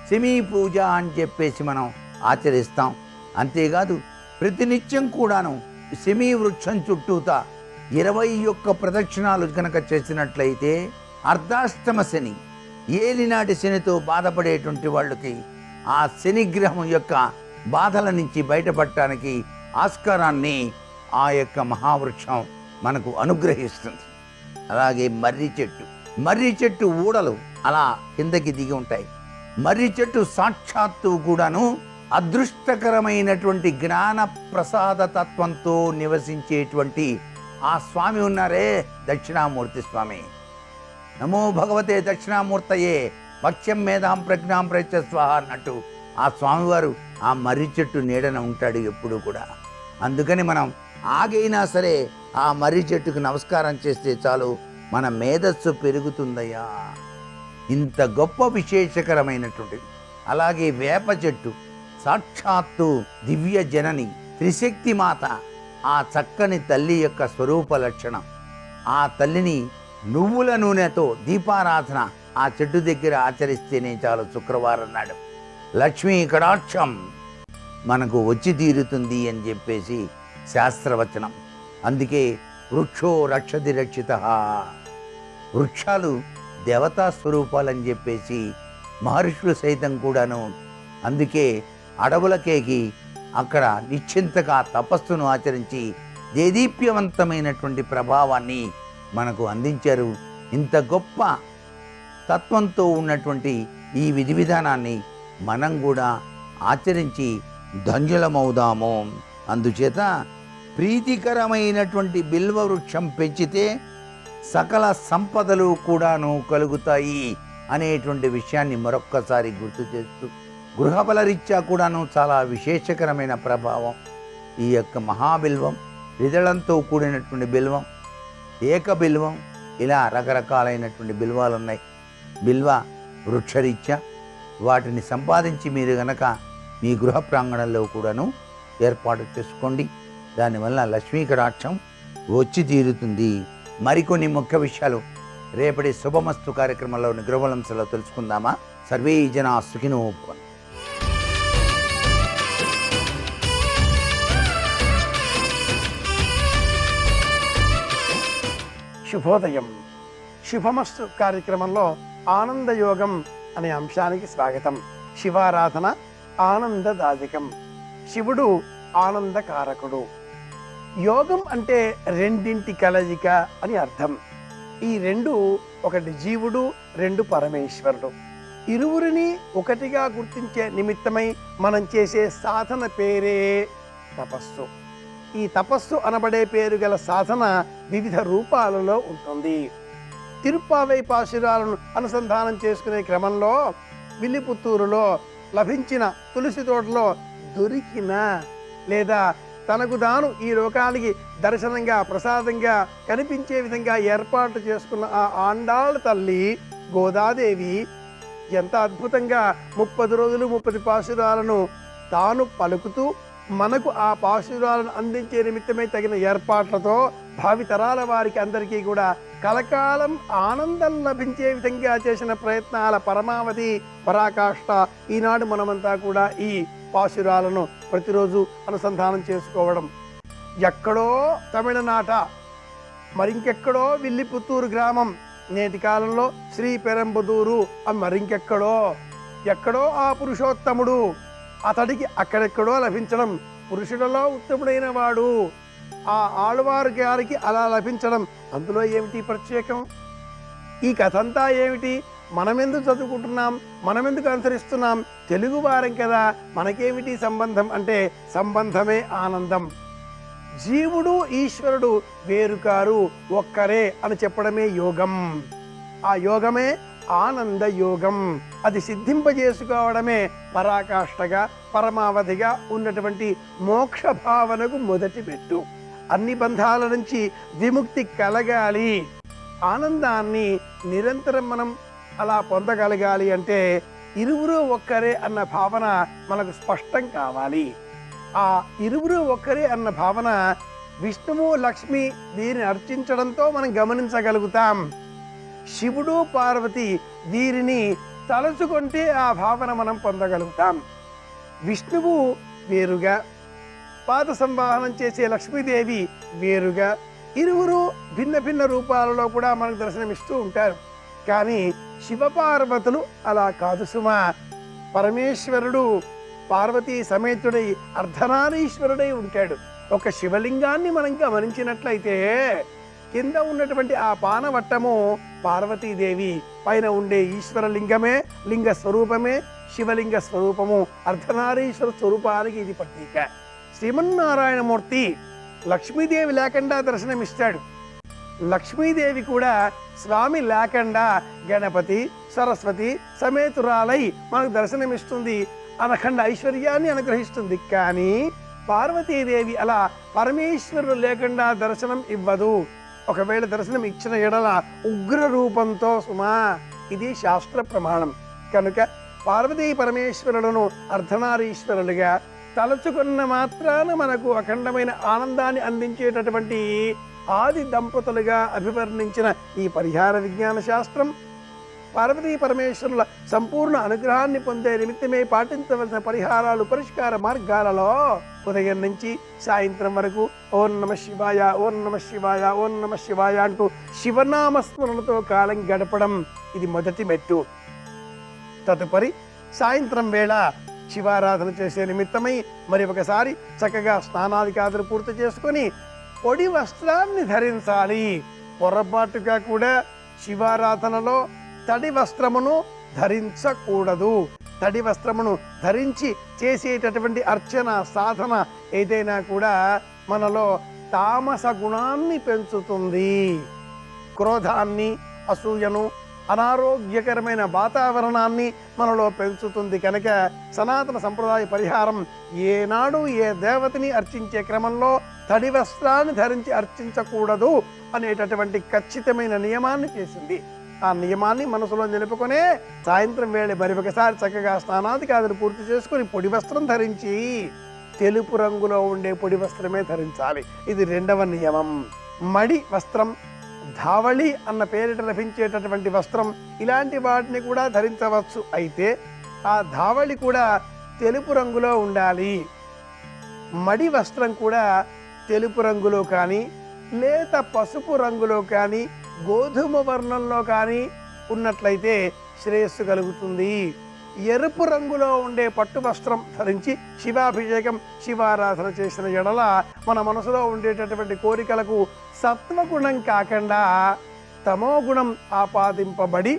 శమీ పూజ అని చెప్పేసి మనం ఆచరిస్తాం. అంతేకాదు ప్రతినిత్యం కూడాను శమీ వృక్షం చుట్టూతా 21 ప్రదక్షిణాలు కనుక చేసినట్లయితే అర్ధాష్టమ శని, ఏలినాటి శనితో బాధపడేటువంటి వాళ్ళకి ఆ శనిగ్రహం యొక్క బాధల నుంచి బయటపడటానికి ఆస్కారాన్ని ఆ యొక్క మహావృక్షం మనకు అనుగ్రహిస్తుంది. అలాగే మర్రి చెట్టు ఊడలు అలా కిందకి దిగి ఉంటాయి. మర్రి చెట్టు సాక్షాత్తు కూడాను అదృష్టకరమైనటువంటి జ్ఞాన ప్రసాద తత్వంతో నివసించేటువంటి ఆ స్వామి ఉన్నారే దక్షిణామూర్తి స్వామి. నమో భగవతే దక్షిణామూర్తయే భక్ష్యం మేధాం ప్రజ్ఞాం ప్రత్య స్వాహ అన్నట్టు ఆ స్వామివారు ఆ మర్రి చెట్టు నీడన ఉంటాడు ఎప్పుడు కూడా. అందుకని మనం ఆగైనా సరే ఆ మర్రి చెట్టుకు నమస్కారం చేస్తే చాలు మన మేధస్సు పెరుగుతుందయ్యా. ఇంత గొప్ప విశేషకరమైనటువంటిది. అలాగే వేప చెట్టు సాక్షాత్తు దివ్య జనని త్రిశక్తి మాత, ఆ చక్కని తల్లి యొక్క స్వరూప లక్షణం. ఆ తల్లిని నువ్వుల నూనెతో దీపారాధన ఆ చెట్టు దగ్గర ఆచరిస్తేనే చాలు శుక్రవారం నాడు లక్ష్మీ కటాక్షం మనకు వచ్చి తీరుతుంది అని చెప్పేసి శాస్త్రవచనం. అందుకే వృక్షో రక్షతి రక్షిత, వృక్షాలు దేవతా స్వరూపాలని చెప్పేసి మహర్షులు సైతం కూడాను అందుకే అడవులకేకి అక్కడ నిశ్చింతగా తపస్సును ఆచరించి దేదీప్యవంతమైనటువంటి ప్రభావాన్ని మనకు అందించారు. ఇంత గొప్ప తత్వంతో ఉన్నటువంటి ఈ విధి విధానాన్ని మనం కూడా ఆచరించి ధన్యులమవుదాము. అందుచేత ప్రీతికరమైనటువంటి బిల్వ వృక్షం పెంచితే సకల సంపదలు కూడాను కలుగుతాయి అనేటువంటి విషయాన్ని మరొక్కసారి గుర్తు చేస్తూ గృహబలరీత్యా కూడాను చాలా విశేషకరమైన ప్రభావం ఈ యొక్క మహాబిల్వం, రిదళంతో కూడినటువంటి బిల్వం, ఏక బిల్వం, ఇలా రకరకాలైనటువంటి బిల్వాలు ఉన్నాయి. బిల్వ వృక్షరీత్యా వాటిని సంపాదించి మీరు గనక మీ గృహ ప్రాంగణంలో కూడాను ఏర్పాటు చేసుకోండి. దానివల్ల లక్ష్మీ కటాక్షం వచ్చి తీరుతుంది. మరికొన్ని ముఖ్య విషయాలు రేపటి శుభమస్తు కార్యక్రమంలోని గృహలంశలో తెలుసుకుందామా? సర్వే జనా సుఖినో భవంతు. శుభోదయం. శుభమస్తు కార్యక్రమంలో ఆనందయోగం అనే అంశానికి స్వాగతం. శివారాధన ఆనందదాయకం. శివుడు ఆనందకారకుడు. యోగం అంటే రెండింటి కలయిక అని అర్థం. ఈ రెండు, ఒకటి జీవుడు, రెండు పరమేశ్వరుడు. ఇరువురిని ఒకటిగా గుర్తించే నిమిత్తమై మనం చేసే సాధన పేరే తపస్సు. ఈ తపస్సు అనబడే పేరు గల సాధన వివిధ రూపాలలో ఉంటుంది. తిరుప్పావై పాశురాలను అనుసంధానం చేసుకునే క్రమంలో విల్లిపుత్తూరులో లభించిన తులసి తోటలో దొరికిన లేదా తనకు తాను ఈ లోకానికి దర్శనంగా ప్రసాదంగా కనిపించే విధంగా ఏర్పాటు చేసుకున్న ఆ ఆండాళ్ళ తల్లి గోదాదేవి ఎంత అద్భుతంగా 30 రోజులు 30 పాశురాలను తాను పలుకుతూ మనకు ఆ పాశురాలను అందించే నిమిత్తమై తగిన ఏర్పాట్లతో భావితరాల వారికి అందరికీ కూడా కలకాలం ఆనందం లభించే విధంగా చేసిన ప్రయత్నాల పరమావధి పరాకాష్ట ఈనాడు మనమంతా కూడా ఈ పాశురాలను ప్రతిరోజు అనుసంధానం చేసుకోవడం. ఎక్కడో తమిళనాట, మరింకెక్కడో విల్లిపుత్తూరు గ్రామం, నేటి కాలంలో శ్రీ పెరంబదూరు, మరింకెక్కడో ఎక్కడో ఆ పురుషోత్తముడు, అతడికి అక్కడెక్కడో లభించడం, పురుషులలో ఉత్తముడైన వాడు ఆ ఆళ్వారు గారికి అలా లభించడం, అందులో ఏమిటి ప్రత్యేకం? ఈ కథంతా ఏమిటి? మనమెందుకు చదువుకుంటున్నాం? మనమెందుకు అనుసరిస్తున్నాం? తెలుగు వారం కదా, మనకేమిటి సంబంధం అంటే సంబంధమే ఆనందం. జీవుడు ఈశ్వరుడు వేరుకారు, ఒక్కరే అని చెప్పడమే యోగం. ఆ యోగమే ఆనంద యోగం. అది సిద్ధింపజేసుకోవడమే పరాకాష్ఠగా పరమావధిగా ఉన్నటువంటి మోక్ష భావనకు మొదటి పెట్టు. అన్ని బంధాల నుంచి విముక్తి కలగాలి, ఆనందాన్ని నిరంతరం మనం అలా పొందగలగాలి అంటే ఇరువురు ఒక్కరే అన్న భావన మనకు స్పష్టం కావాలి. ఆ ఇరువురు ఒక్కరే అన్న భావన విష్ణువు లక్ష్మి వీరిని అర్చించడంతో మనం గమనించగలుగుతాం. శివుడు పార్వతి వీరిని తలుచుకుంటే ఆ భావన మనం పొందగలుగుతాం. విష్ణువు వేరుగా, పాద సంవాహనం చేసే లక్ష్మీదేవి వేరుగా, ఇరువురు భిన్న భిన్న రూపాలలో కూడా మనకు దర్శనమిస్తూ ఉంటారు. కానీ శివపార్వతులు అలా కాదు సుమా. పరమేశ్వరుడు పార్వతీ సమేతుడై అర్ధనారీశ్వరుడై ఉంటాడు. ఒక శివలింగాన్ని మనం గమనించినట్లయితే కింద ఉన్నటువంటి ఆ పానవట్టము పార్వతీదేవి, పైన ఉండే ఈశ్వరలింగమే, లింగ స్వరూపమే శివలింగ స్వరూపము. అర్ధనారీశ్వర స్వరూపానికి ఇది ప్రతీక. శ్రీమన్నారాయణమూర్తి లక్ష్మీదేవి లేకుండా దర్శనమిస్తాడు. లక్ష్మీదేవి కూడా స్వామి లేకుండా గణపతి సరస్వతి సమేతురాలై మనకు దర్శనమిస్తుంది, అనఖండ ఐశ్వర్యాన్ని అనుగ్రహిస్తుంది. కానీ పార్వతీదేవి అలా పరమేశ్వరుడు లేకుండా దర్శనం ఇవ్వదు. ఒకవేళ దర్శనం ఇచ్చిన ఎడల ఉగ్ర రూపంతో సుమా. ఇది శాస్త్ర ప్రమాణం. కనుక పార్వతీ పరమేశ్వరులను అర్ధనారీశ్వరులుగా తలచుకున్న మాత్రాన మనకు అఖండమైన ఆనందాన్ని అందించేటటువంటి ఆది దంపతులుగా అభివర్ణించిన ఈ పరిహార విజ్ఞాన శాస్త్రం పార్వతీ పరమేశ్వరుల సంపూర్ణ అనుగ్రహాన్ని పొందే నిమిత్తమే పాటించవలసిన పరిహారాలు, పరిష్కార మార్గాలలో ఉదయం నుంచి సాయంత్రం వరకు ఓం నమ శివాయ, ఓం నమ శివాయ, ఓం నమ శివాయ అంటూ శివనామస్మరణతో కాలం గడపడం ఇది మొదటి మెట్టు. తదుపరి సాయంత్రం వేళ శివారాధన చేసే నిమిత్తమై మరి ఒకసారి చక్కగా స్నానాదికాదులు పూర్తి చేసుకొని పొడి వస్త్రాన్ని ధరించాలి. పొరపాటుగా కూడా శివారాధనలో తడి వస్త్రమును ధరించకూడదు. తడి వస్త్రమును ధరించి చేసేటటువంటి అర్చన సాధన ఏదైనా కూడా మనలో తామస గుణాన్ని పెంచుతుంది. క్రోధాన్ని, అసూయను, అనారోగ్యకరమైన వాతావరణాన్ని మనలో పెంచుతుంది. కనుక సనాతన సంప్రదాయ పరిహారం ఏనాడు ఏ దేవతని అర్చించే క్రమంలో తడి వస్త్రాన్ని ధరించి అర్చించకూడదు అనేటటువంటి ఖచ్చితమైన నియమాన్ని చేసింది. ఆ నియమాన్ని మనసులో నిలుపుకొనే సాయంత్రం వేళ మరి ఒకసారి చక్కగా స్నానాదికాదులు పూర్తి చేసుకుని పొడి వస్త్రం ధరించి తెలుపు రంగులో ఉండే పొడి వస్త్రమే ధరించాలి. ఇది రెండవ నియమం. మడి వస్త్రం, ధావళి అన్న పేరిట లభించేటటువంటి వస్త్రం, ఇలాంటి వాటిని కూడా ధరించవచ్చు. అయితే ఆ ధావళి కూడా తెలుపు రంగులో ఉండాలి. మడి వస్త్రం కూడా తెలుపు రంగులో కానీ, లేత పసుపు రంగులో కానీ, గోధుమ వర్ణంలో కానీ ఉన్నట్లయితే శ్రేయస్సు కలుగుతుంది. ఎరుపు రంగులో ఉండే పట్టు వస్త్రం ధరించి శివాభిషేకం, శివారాధన చేసిన ఎడల మన మనసులో ఉండేటటువంటి కోరికలకు సత్వగుణం కాకుండా తమో గుణం ఆపాదింపబడి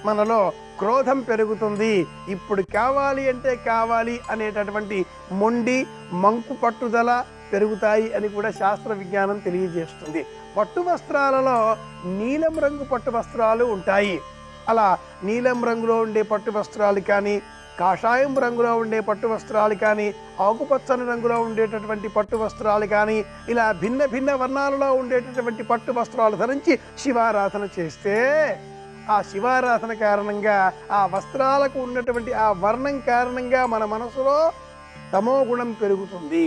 మనలో క్రోధం పెరుగుతుంది. ఇప్పుడు కావాలి అంటే కావాలి అనేటటువంటి మొండి మంకు పట్టుదల పెరుగుతాయి అని కూడా శాస్త్ర విజ్ఞానం తెలియజేస్తుంది. పట్టు వస్త్రాలలో నీలం రంగు పట్టు వస్త్రాలు ఉంటాయి. అలా నీలం రంగులో ఉండే పట్టు వస్త్రాలు కానీ, కాషాయం రంగులో ఉండే పట్టు వస్త్రాలు కానీ, ఆకుపచ్చని రంగులో ఉండేటటువంటి పట్టు వస్త్రాలు కానీ, ఇలా భిన్న భిన్న వర్ణాలలో ఉండేటటువంటి పట్టు వస్త్రాలు ధరించి శివారాధన చేస్తే ఆ శివారాధన కారణంగా, ఆ వస్త్రాలకు ఉన్నటువంటి ఆ వర్ణం కారణంగా మన మనసులో తమో గుణం పెరుగుతుంది.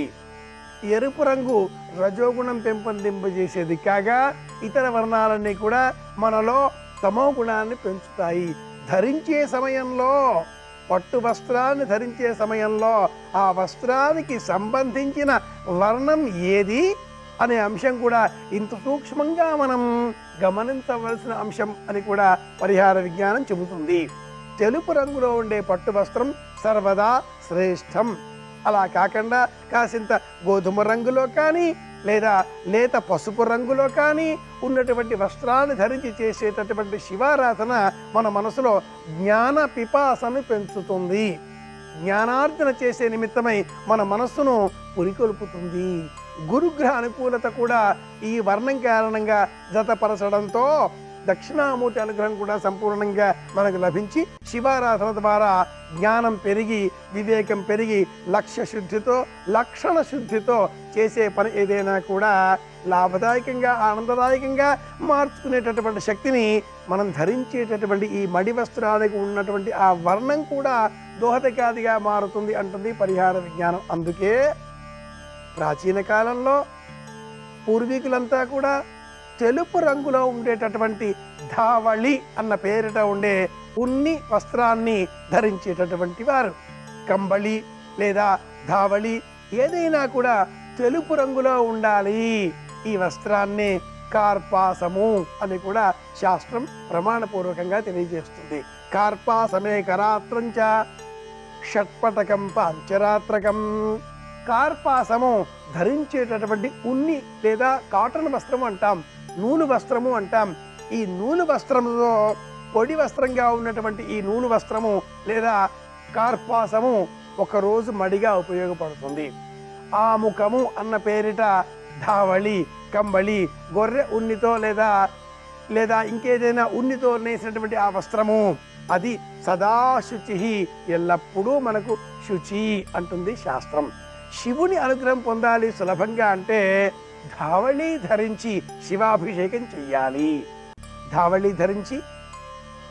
ఎరుపు రంగు రజోగుణం పెంపొందింపజేసేది కాగా ఇతర వర్ణాలన్నీ కూడా మనలో తమో గుణాన్ని పెంచుతాయి. ధరించే సమయంలో, పట్టు వస్త్రాన్ని ధరించే సమయంలో ఆ వస్త్రానికి సంబంధించిన వర్ణం ఏది అనే అంశం కూడా ఇంత సూక్ష్మంగా మనం గమనించవలసిన అంశం అని కూడా పరిహార విజ్ఞానం చెబుతుంది. తెలుపు రంగులో ఉండే పట్టు వస్త్రం సర్వదా శ్రేష్టం. అలా కాకుండా కాసింత గోధుమ రంగులో కానీ, లేదా లేత పసుపు రంగులో కానీ ఉన్నటువంటి వస్త్రాన్ని ధరించి చేసేటటువంటి శివారాధన మన మనసులో జ్ఞాన పిపాసను పెంచుతుంది. జ్ఞానార్జన చేసే నిమిత్తమై మన మనస్సును పురికొల్పుతుంది. గురుగ్రహ అనుకూలత కూడా ఈ వర్ణం కారణంగా జతపరచడంతో దక్షిణామూర్తి అనుగ్రహం కూడా సంపూర్ణంగా మనకు లభించి శివారాధన ద్వారా జ్ఞానం పెరిగి, వివేకం పెరిగి, లక్ష్య శుద్ధితో, లక్షణ శుద్ధితో చేసే పని ఏదైనా కూడా లాభదాయకంగా, ఆనందదాయకంగా మార్చుకునేటటువంటి శక్తిని మనం ధరించేటటువంటి ఈ మడి వస్త్రానికి ఉన్నటువంటి ఆ వర్ణం కూడా దోహదకాదిగా మారుతుంది అంటుంది పరిహార విజ్ఞానం. అందుకే ప్రాచీన కాలంలో పూర్వీకులంతా కూడా తెలుపు రంగులో ఉండేటటువంటి ధావళి అన్న పేరిట ఉండే ఉన్ని వస్త్రాన్ని ధరించేటటువంటి వారు. కంబళి లేదా ధావళి ఏదైనా కూడా తెలుపు రంగులో ఉండాలి. ఈ వస్త్రాన్ని కార్పాసము అని కూడా శాస్త్రం ప్రమాణపూర్వకంగా తెలియజేస్తుంది. కార్పాసమే కరాత్రంచ షట్పటకం పాంచరాత్రకం. కార్పాసము ధరించేటటువంటి ఉన్ని లేదా కాటన్ వస్త్రము అంటాం, నూలు వస్త్రము అంటాం. ఈ నూలు వస్త్రంలో పొడి వస్త్రంగా ఉన్నటువంటి ఈ నూలు వస్త్రము లేదా కార్పాసము ఒకరోజు మడిగా ఉపయోగపడుతుంది. ఆముఖము అన్న పేరిట ధావళి, కంబళి, గొర్రె ఉన్నితో లేదా ఇంకేదైనా ఉన్నితో నేసినటువంటి ఆ వస్త్రము అది సదా శుచి, ఎల్లప్పుడూ మనకు శుచి అంటుంది శాస్త్రం. శివుని అనుగ్రహం పొందాలి సులభంగా అంటే ధావళి ధరించి శివాభిషేకం చెయ్యాలి. ధావళి ధరించి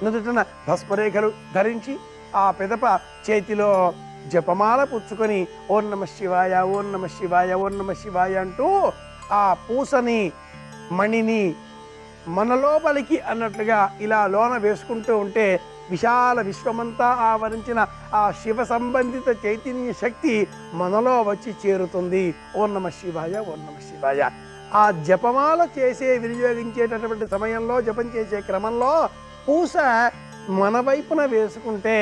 నుదుటన భస్మరేఖలు ధరించి ఆ పిదప చేతిలో జపమాల పుచ్చుకొని ఓం నమ శివాయ, ఓం నమ శివాయ, ఓం నమ శివాయ అంటూ ఆ పూసని, మణిని మనలోపలికి అన్నట్లుగా ఇలా లోన వేసుకుంటూ ఉంటే విశాల విశ్వమంతా ఆవరించిన ఆ శివ సంబంధిత చైతన్య శక్తి మనలో వచ్చి చేరుతుంది. ఓం నమ శివాయ, ఓం నమ శివాయ. ఆ జపమాల వినియోగించేటటువంటి సమయంలో, జపం చేసే క్రమంలో పూస మన వైపున వేసుకుంటే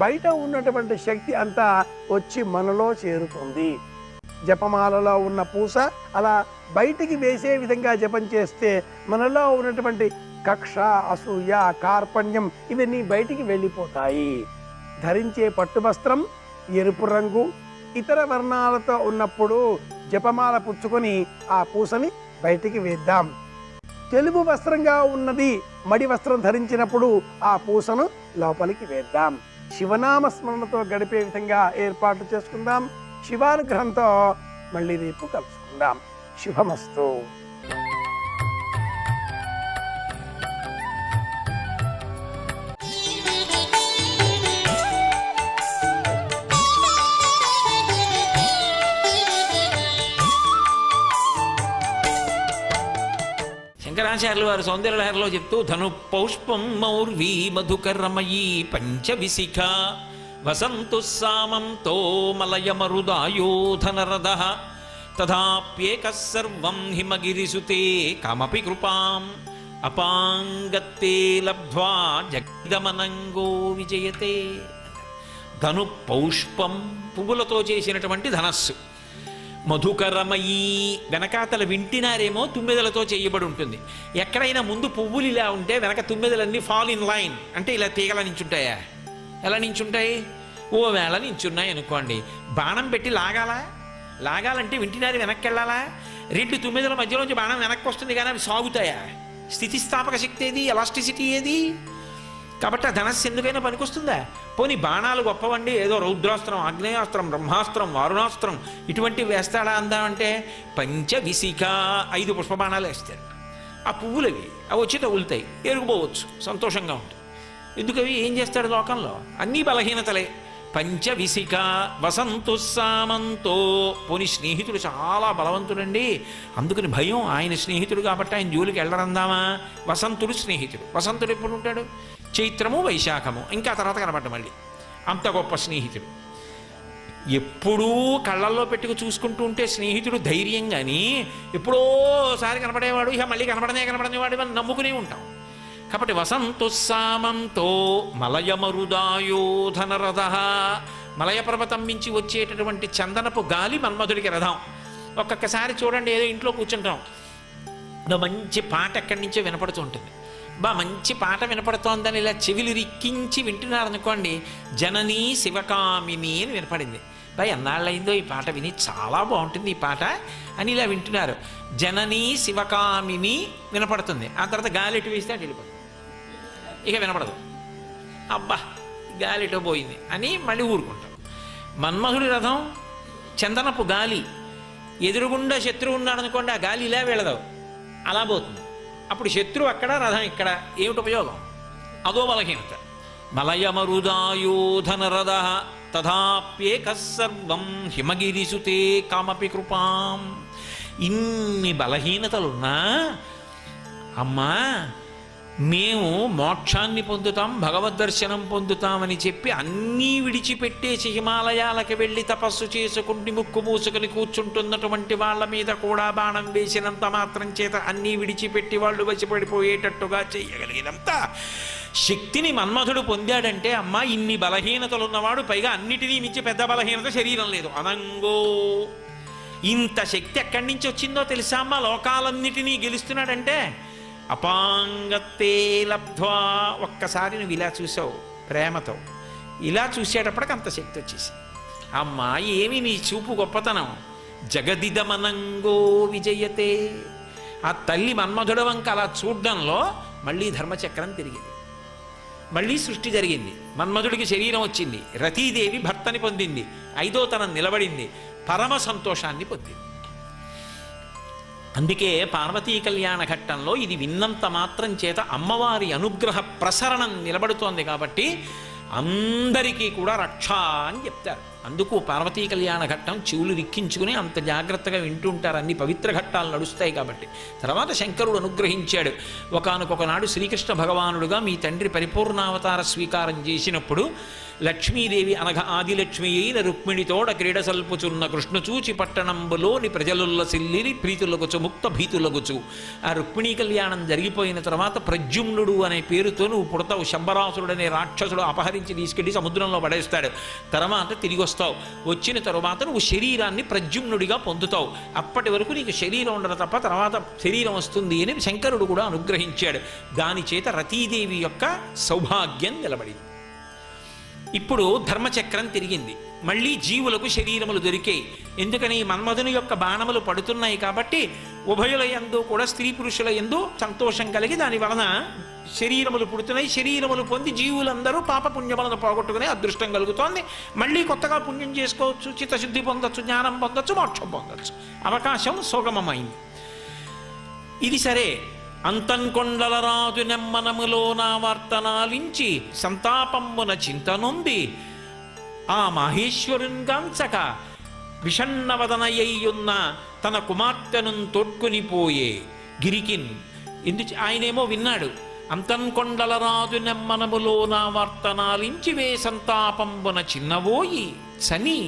బయట ఉన్నటువంటి శక్తి అంతా వచ్చి మనలో చేరుతుంది. జపమాలలో ఉన్న పూస అలా బయటికి వేసే విధంగా జపం చేస్తే మనలో ఉన్నటువంటి కక్ష, అసూయ, కార్పణ్యం ఇవన్నీ బయటికి వెళ్ళిపోతాయి. ధరించే పట్టు వస్త్రం ఎరుపు రంగు, ఇతర వర్ణాలతో ఉన్నప్పుడు జపమాల పుచ్చుకొని ఆ పూసని బయటికి వేద్దాం. తెలుపు వస్త్రంగా ఉన్నది మడి వస్త్రం ధరించినప్పుడు ఆ పూసను లోపలికి వేద్దాం. శివనామ స్మరణతో గడిపే విధంగా ఏర్పాటు చేసుకుందాం. శివానుగ్రహంతో మళ్ళీ రేపు కలుసుకుందాం. శుభమస్తు. అన్నమాచార్యులు వారు సౌందర్యలహరిలో చెప్తూ ధను పౌష్పం మౌర్వీ మధుకరమయీ పంచవిశిఖ వసంతు సామంతో మలయమరుదాయోధనరద తథాప్యేక సర్వం హిమగిరిసుతే కామపి కృపాం అపాంగత్తే లబ్ధ్వా జగదమనంగో విజయతే. ధను పౌష్పం పువ్వులతో చేసినటువంటి ధనస్సు, మధుకరమయీ వెనకాతల వింటినారేమో తుమ్మెదలతో చేయబడి ఉంటుంది. ఎక్కడైనా ముందు పువ్వులు ఇలా ఉంటే వెనక తుమ్మెదలన్నీ ఫాల్ ఇన్ లైన్ అంటే ఇలా తీగల నించుంటాయా? ఎలా నించుంటాయి? ఓ వేళ నించున్నాయి అనుకోండి, బాణం పెట్టి లాగాలంటే వింటినారి వెనక్కి వెళ్ళాలా? రెండు తుమ్మెదల మధ్యలోంచి బాణం వెనక్కి వస్తుంది కానీ అవి సాగుతాయా? స్థితిస్థాపక శక్తి ఏది? ఎలాస్టిసిటీ ఏది? కాబట్టి ఆ ధనస్సు ఎందుకైనా పనికొస్తుందా? పోనీ బాణాలు గొప్పవండి, ఏదో రౌద్రాస్త్రం, ఆగ్నేయాస్త్రం, బ్రహ్మాస్త్రం, వారుణాస్త్రం ఇటువంటివి వేస్తాడా అందామంటే పంచవిశిఖ 5 పుష్పబాణాలు వేస్తాడు. ఆ పువ్వులవి అవి వచ్చి తగులుతాయి, ఎరుగుపోవచ్చు, సంతోషంగా ఉంటుంది. ఎందుకవి ఏం చేస్తాడు లోకంలో? అన్నీ బలహీనతలే. పంచవిశిఖ వసంతు సామంతో. పోని స్నేహితుడు చాలా బలవంతుడండి, అందుకని భయం. ఆయన స్నేహితుడు కాబట్టి ఆయన జోలికి వెళ్ళరందామా? వసంతుడు స్నేహితుడు. వసంతుడు ఎప్పుడు ఉంటాడు? చైత్రము వైశాఖము, ఇంకా తర్వాత కనబడ్డ మళ్ళీ. అంత గొప్ప స్నేహితుడు. ఎప్పుడూ కళ్ళల్లో పెట్టుకు చూసుకుంటూ ఉంటే స్నేహితుడు ధైర్యం, కానీ ఎప్పుడోసారి కనపడేవాడు ఇక మళ్ళీ కనపడనేవాడు అని నమ్ముకునే ఉంటాం. కాబట్టి వసంతు సామంతో మలయమరుదాయోధనరథ. మలయ పర్వతం మించి వచ్చేటటువంటి చందనపు గాలి మన్మధుడికి రథం. ఒక్కొక్కసారి చూడండి, ఏదో ఇంట్లో కూర్చుంటాం, మంచి పాట ఎక్కడి నుంచో వినపడుతూ ఉంటుంది. మంచి పాట వినపడుతోందని ఇలా చెవిలు రిక్కించి వింటున్నారనుకోండి, జననీ శివకామిని అని వినపడింది. ఎన్నాళ్ళైందో ఈ పాట విని, చాలా బాగుంటుంది ఈ పాట అని ఇలా వింటున్నారు. జననీ శివకామిని వినపడుతుంది. ఆ తర్వాత గాలిటి వేస్తే అటు వెళ్ళిపోతుంది, ఇక వినపడదు. అబ్బా గాలిటో పోయింది అని మళ్ళీ ఊరుకుంటాం. మన్మధుడి రథం చందనపు గాలి. ఎదురుగుండా శత్రువు ఉన్నాడనుకోండి, ఆ గాలి ఇలా వెళ్ళదావు, అలా పోతుంది. అప్పుడు శత్రువు అక్కడ, రథం ఇక్కడ, ఏమిటి ఉపయోగం? అదో బలహీనత. మలయమరుదాయోధనరథ తథాప్యేక సర్వం హిమగిరిసుతే కామపి కృపాం. ఇన్ని బలహీనతలున్నా అమ్మా మేము మోక్షాన్ని పొందుతాం, భగవద్దర్శనం పొందుతామని చెప్పి అన్నీ విడిచిపెట్టేసి హిమాలయాలకు వెళ్ళి తపస్సు చేసుకుంటూ ముక్కు మూసుకొని కూర్చుంటున్నటువంటి వాళ్ళ మీద కూడా బాణం వేసినంత మాత్రం చేత అన్నీ విడిచిపెట్టి వాళ్ళు వశపడిపోయేటట్టుగా చేయగలిగినంత శక్తిని మన్మధుడు పొందాడంటే, అమ్మా ఇన్ని బలహీనతలు ఉన్నవాడు, పైగా అన్నిటినీ మించి పెద్ద బలహీనత శరీరం లేదు, అనంగో. ఇంత శక్తి ఎక్కడి నుంచి వచ్చిందో తెలుసా అమ్మా? లోకాలన్నిటినీ గెలుస్తున్నాడంటే అపాంగత్తే లబ్ధ్వా. ఒక్కసారి నువ్వు ఇలా చూసావు ప్రేమతో, ఇలా చూసేటప్పటికి అంత శక్తి వచ్చేసి, అమ్మా ఏమి నీ చూపు గొప్పతనం. జగదిదమనంగో విజయతే. ఆ తల్లి మన్మధుడ వంక అలా చూడ్డంలో మళ్ళీ ధర్మచక్రం తిరిగింది, మళ్ళీ సృష్టి జరిగింది. మన్మధుడికి శరీరం వచ్చింది, రతీదేవి భర్తని పొందింది, 5వ తనం నిలబడింది, పరమ సంతోషాన్ని పొందింది. అందుకే పార్వతీ కళ్యాణ ఘట్టంలో ఇది విన్నంత మాత్రం చేత అమ్మవారి అనుగ్రహ ప్రసరణం నిలబడుతోంది. కాబట్టి అందరికీ కూడా రక్ష అని చెప్తారు. అందుకు పార్వతీ కళ్యాణ ఘట్టం చెవులు రిక్కించుకుని అంత జాగ్రత్తగా వింటుంటారు. అన్ని పవిత్ర ఘట్టాలు నడుస్తాయి కాబట్టి. తర్వాత శంకరుడు అనుగ్రహించాడు. ఒకానొకనాడు శ్రీకృష్ణ భగవానుడుగా మీ తండ్రి పరిపూర్ణావతార స్వీకారం చేసినప్పుడు లక్ష్మీదేవి అనగా ఆదిలక్ష్మి అయిన రుక్మిణితోడ క్రీడ సల్పుచున్న కృష్ణచూచి పట్టణంబులోని ప్రజలుల్లసిల్లిరి ప్రీతులగుచు ముక్త భీతులగుచు. ఆ రుక్మిణీ కళ్యాణం జరిగిపోయిన తర్వాత ప్రద్యుమ్నుడు అనే పేరుతో నువ్వు పుడతావు. శంబరాసురుడు అనే రాక్షసుడు అపహరించి తీసుకెళ్లి సముద్రంలో పడేస్తాడు. తర్వాత తిరిగి వస్తావు. వచ్చిన తరువాత నువ్వు శరీరాన్ని ప్రద్యుమ్నుడిగా పొందుతావు. అప్పటి వరకు నీకు శరీరం ఉండదు తప్ప తర్వాత శరీరం వస్తుంది అని శంకరుడు కూడా అనుగ్రహించాడు. దాని చేత రతీదేవి యొక్క సౌభాగ్యం నిలబడింది. ఇప్పుడు ధర్మచక్రం తిరిగింది, మళ్ళీ జీవులకు శరీరములు దొరికాయి. ఎందుకని? మన్మధుని యొక్క బాణములు పడుతున్నాయి కాబట్టి ఉభయుల యందు కూడా స్త్రీ పురుషుల యందు సంతోషం కలిగి దాని వలన శరీరములు పుడుతున్నాయి. శరీరములు పొంది జీవులందరూ పాపపుణ్యములను పోగొట్టుకునే అదృష్టం కలుగుతోంది. మళ్ళీ కొత్తగా పుణ్యం చేసుకోవచ్చు, చిత్తశుద్ధి పొందొచ్చు, జ్ఞానం పొందొచ్చు, మోక్షం పొందొచ్చు. అవకాశం సుగమమైంది. ఇది సరే. అంతంకొండలరాజు నెమ్మనములో నా వార్తనాలించి సంతాపమ్మున చింతనుంది ఆ మహేశ్వరుంగాంచక విషన్నవదనయ్యున్న తన కుమార్తెను తోడ్కొనిపోయే గిరికిన్ ఆయనేమో విన్నాడు. అంతన్కొండల రాజు నెమ్మనములో నా వర్తనాలించి వే సంతాపంబున చిన్నవోయి చని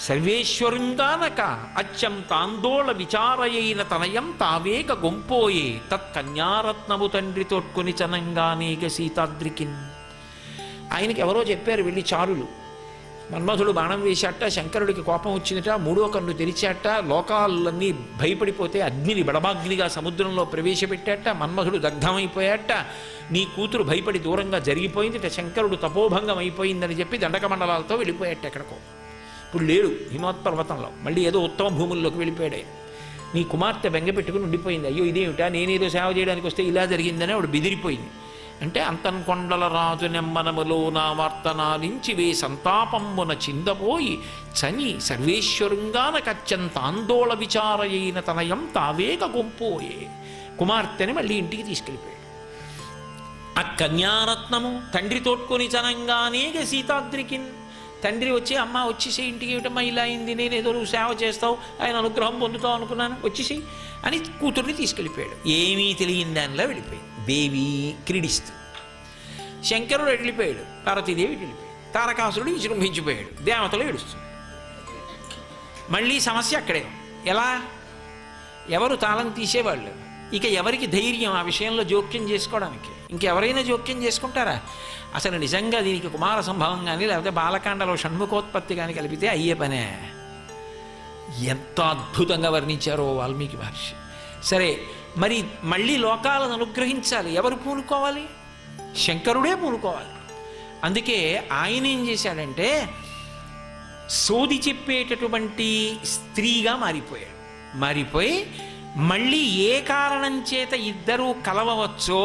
సర్వేశ్వరుంగానక అత్యంతాందోళ విచారయైన తనయం తావేక గొంపోయే తత్కన్యారత్నము తండ్రి తోడ్కొని చనంగానేక సీతాద్రికిన్. ఆయనకి ఎవరో చెప్పారు వెళ్ళి చారులు, మన్మధుడు బాణం వేశాట, శంకరుడికి కోపం వచ్చిందట, మూడో కన్ను తెరిచాట, లోకాలన్నీ భయపడిపోతే అగ్నిని బడబాగ్నిగా సముద్రంలో ప్రవేశపెట్టాట, మన్మధుడు దగ్ధమైపోయాట, నీ కూతురు భయపడి దూరంగా జరిగిపోయిందిట, శంకరుడు తపోభంగం అయిపోయిందని చెప్పి దండక మండలాలతో వెళ్ళిపోయాట ఎక్కడికో. ఇప్పుడు లేడు హిమోత్పర్వతంలో, మళ్ళీ ఏదో ఉత్తమ భూముల్లోకి వెళ్ళిపోయాడు. నీ కుమార్తె బెంగ పెట్టుకుని ఉండిపోయింది, అయ్యో ఇదేమిటా నేనేదో సేవ చేయడానికి వస్తే ఇలా జరిగిందని ఆవిడ బెదిరిపోయింది. అంటే అంతన్కొండల రాజు నెమ్మనములో నా వార్తనాలించి వే సంతాపంబున చిందపోయి చని సర్వేశ్వరుంగానకత్యంత ఆందోళ విచారయైన తనయం తావేక గొంపోయే. కుమార్తెని మళ్ళీ ఇంటికి తీసుకెళ్ళిపోయాడు. ఆ కన్యారత్నము తండ్రి తోడ్కొని చనంగానే సీతాద్రికి. తండ్రి వచ్చి అమ్మ వచ్చేసి ఇంటికి ఏమిటమ్మా ఇలా అయింది, నేనేదో నువ్వు సేవ చేస్తావు, ఆయన అనుగ్రహం పొందుతావు అనుకున్నాను, వచ్చేసి అని కూతుర్ని తీసుకెళ్ళిపోయాడు. ఏమీ తెలియని దానిలో వెళ్ళిపోయింది దేవి క్రీడిస్తూ. శంకరుడు వెళ్ళిపోయాడు, పార్వతీదేవి వెళ్ళిపోయాడు, తారకాసురుడు విజృంభించిపోయాడు, దేవతలు ఏడుస్తుంది. మళ్ళీ సమస్య అక్కడే. ఎలా? ఎవరు తాళం తీసేవాళ్ళు? ఇక ఎవరికి ధైర్యం ఆ విషయంలో జోక్యం చేసుకోవడానికి? ఇంకెవరైనా జోక్యం చేసుకుంటారా? అసలు నిజంగా దీనికి కుమార సంభవం కానీ లేకపోతే బాలకాండలో షణ్ముఖోత్పత్తి కానీ కలిపితే అయ్యే పనే. ఎంత అద్భుతంగా వర్ణించారో వాల్మీకి మహర్షి. సరే, మరి మళ్ళీ లోకాలను అనుగ్రహించాలి, ఎవరు పూనుకోవాలి? శంకరుడే పూనుకోవాలి. అందుకే ఆయన ఏం చేశాడంటే సోది చెప్పేటటువంటి స్త్రీగా మారిపోయి మళ్ళీ ఏ కారణం చేత ఇద్దరూ కలవవచ్చో,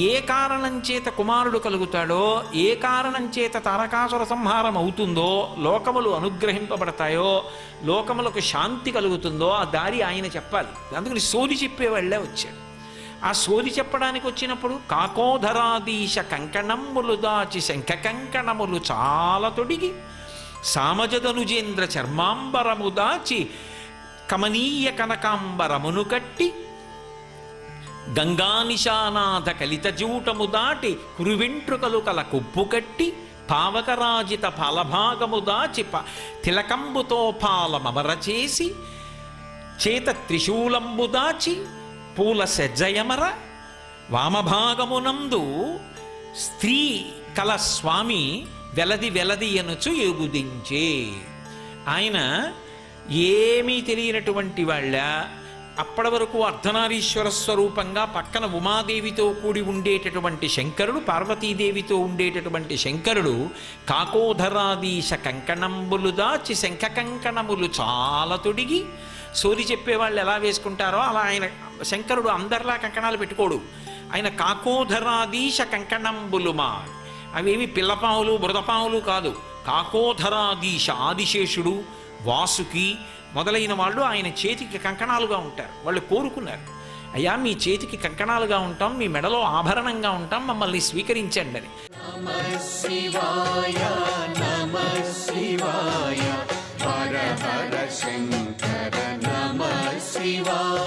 ఏ కారణం చేత కుమారుడు కలుగుతాడో, ఏ కారణం చేత తారకాసుర సంహారం అవుతుందో, లోకములు అనుగ్రహింపబడతాయో, లోకములకు శాంతి కలుగుతుందో ఆ దారి ఆయన చెప్పాలి. అందుకని సోది చెప్పేవాళ్లే వచ్చాడు. ఆ సోది చెప్పడానికి వచ్చినప్పుడు కాకోధరాదీశ కంకణములు దాచి శంఖ కంకణములు చాలా తొడిగి సామజదనుజేంద్ర చర్మాంబరము దాచి కమనీయ కనకాంబరమును కట్టి గంగానిశానాథ కలిత జూటము దాటి కురువెంట్రుకలు కల కొప్పు కట్టి పావకరాజిత ఫలభాగము దాచి తిలకంబుతో పాలమరచేసి చేత త్రిశూలంబు దాచి పూల సెజ్జయమర వామభాగమునందు స్త్రీ కల స్వామి వెలది ఎనుచు ఎగుదించే. ఆయన ఏమీ తెలియనటువంటి వాళ్ళ అప్పటి వరకు అర్ధనారీశ్వర స్వరూపంగా పక్కన ఉమాదేవితో కూడి ఉండేటటువంటి శంకరుడు, పార్వతీదేవితో ఉండేటటువంటి శంకరుడు కాకోధరాదీశ కంకణంబులు దాచి శంఖ కంకణములు చాలా తొడిగి, సోది చెప్పేవాళ్ళు ఎలా వేసుకుంటారో అలా ఆయన శంకరుడు అందరిలా కంకణాలు పెట్టుకోడు. ఆయన కాకోధరాదీశ కంకణంబులుమా, అవేమి పిల్లపాములు బృదపాములు కాదు. కాకోధరాదీశ ఆదిశేషుడు, వాసుకి మొదలైన వాళ్ళు ఆయన చేతికి కంకణాలుగా ఉంటారు. వాళ్ళు కోరుకున్నారు, అయ్యా మీ చేతికి కంకణాలుగా ఉంటాం, మీ మెడలో ఆభరణంగా ఉంటాం, మమ్మల్ని స్వీకరించండి అని. నమః శివాయ నమః శివాయ హర హర శంకర నమః శివాయ.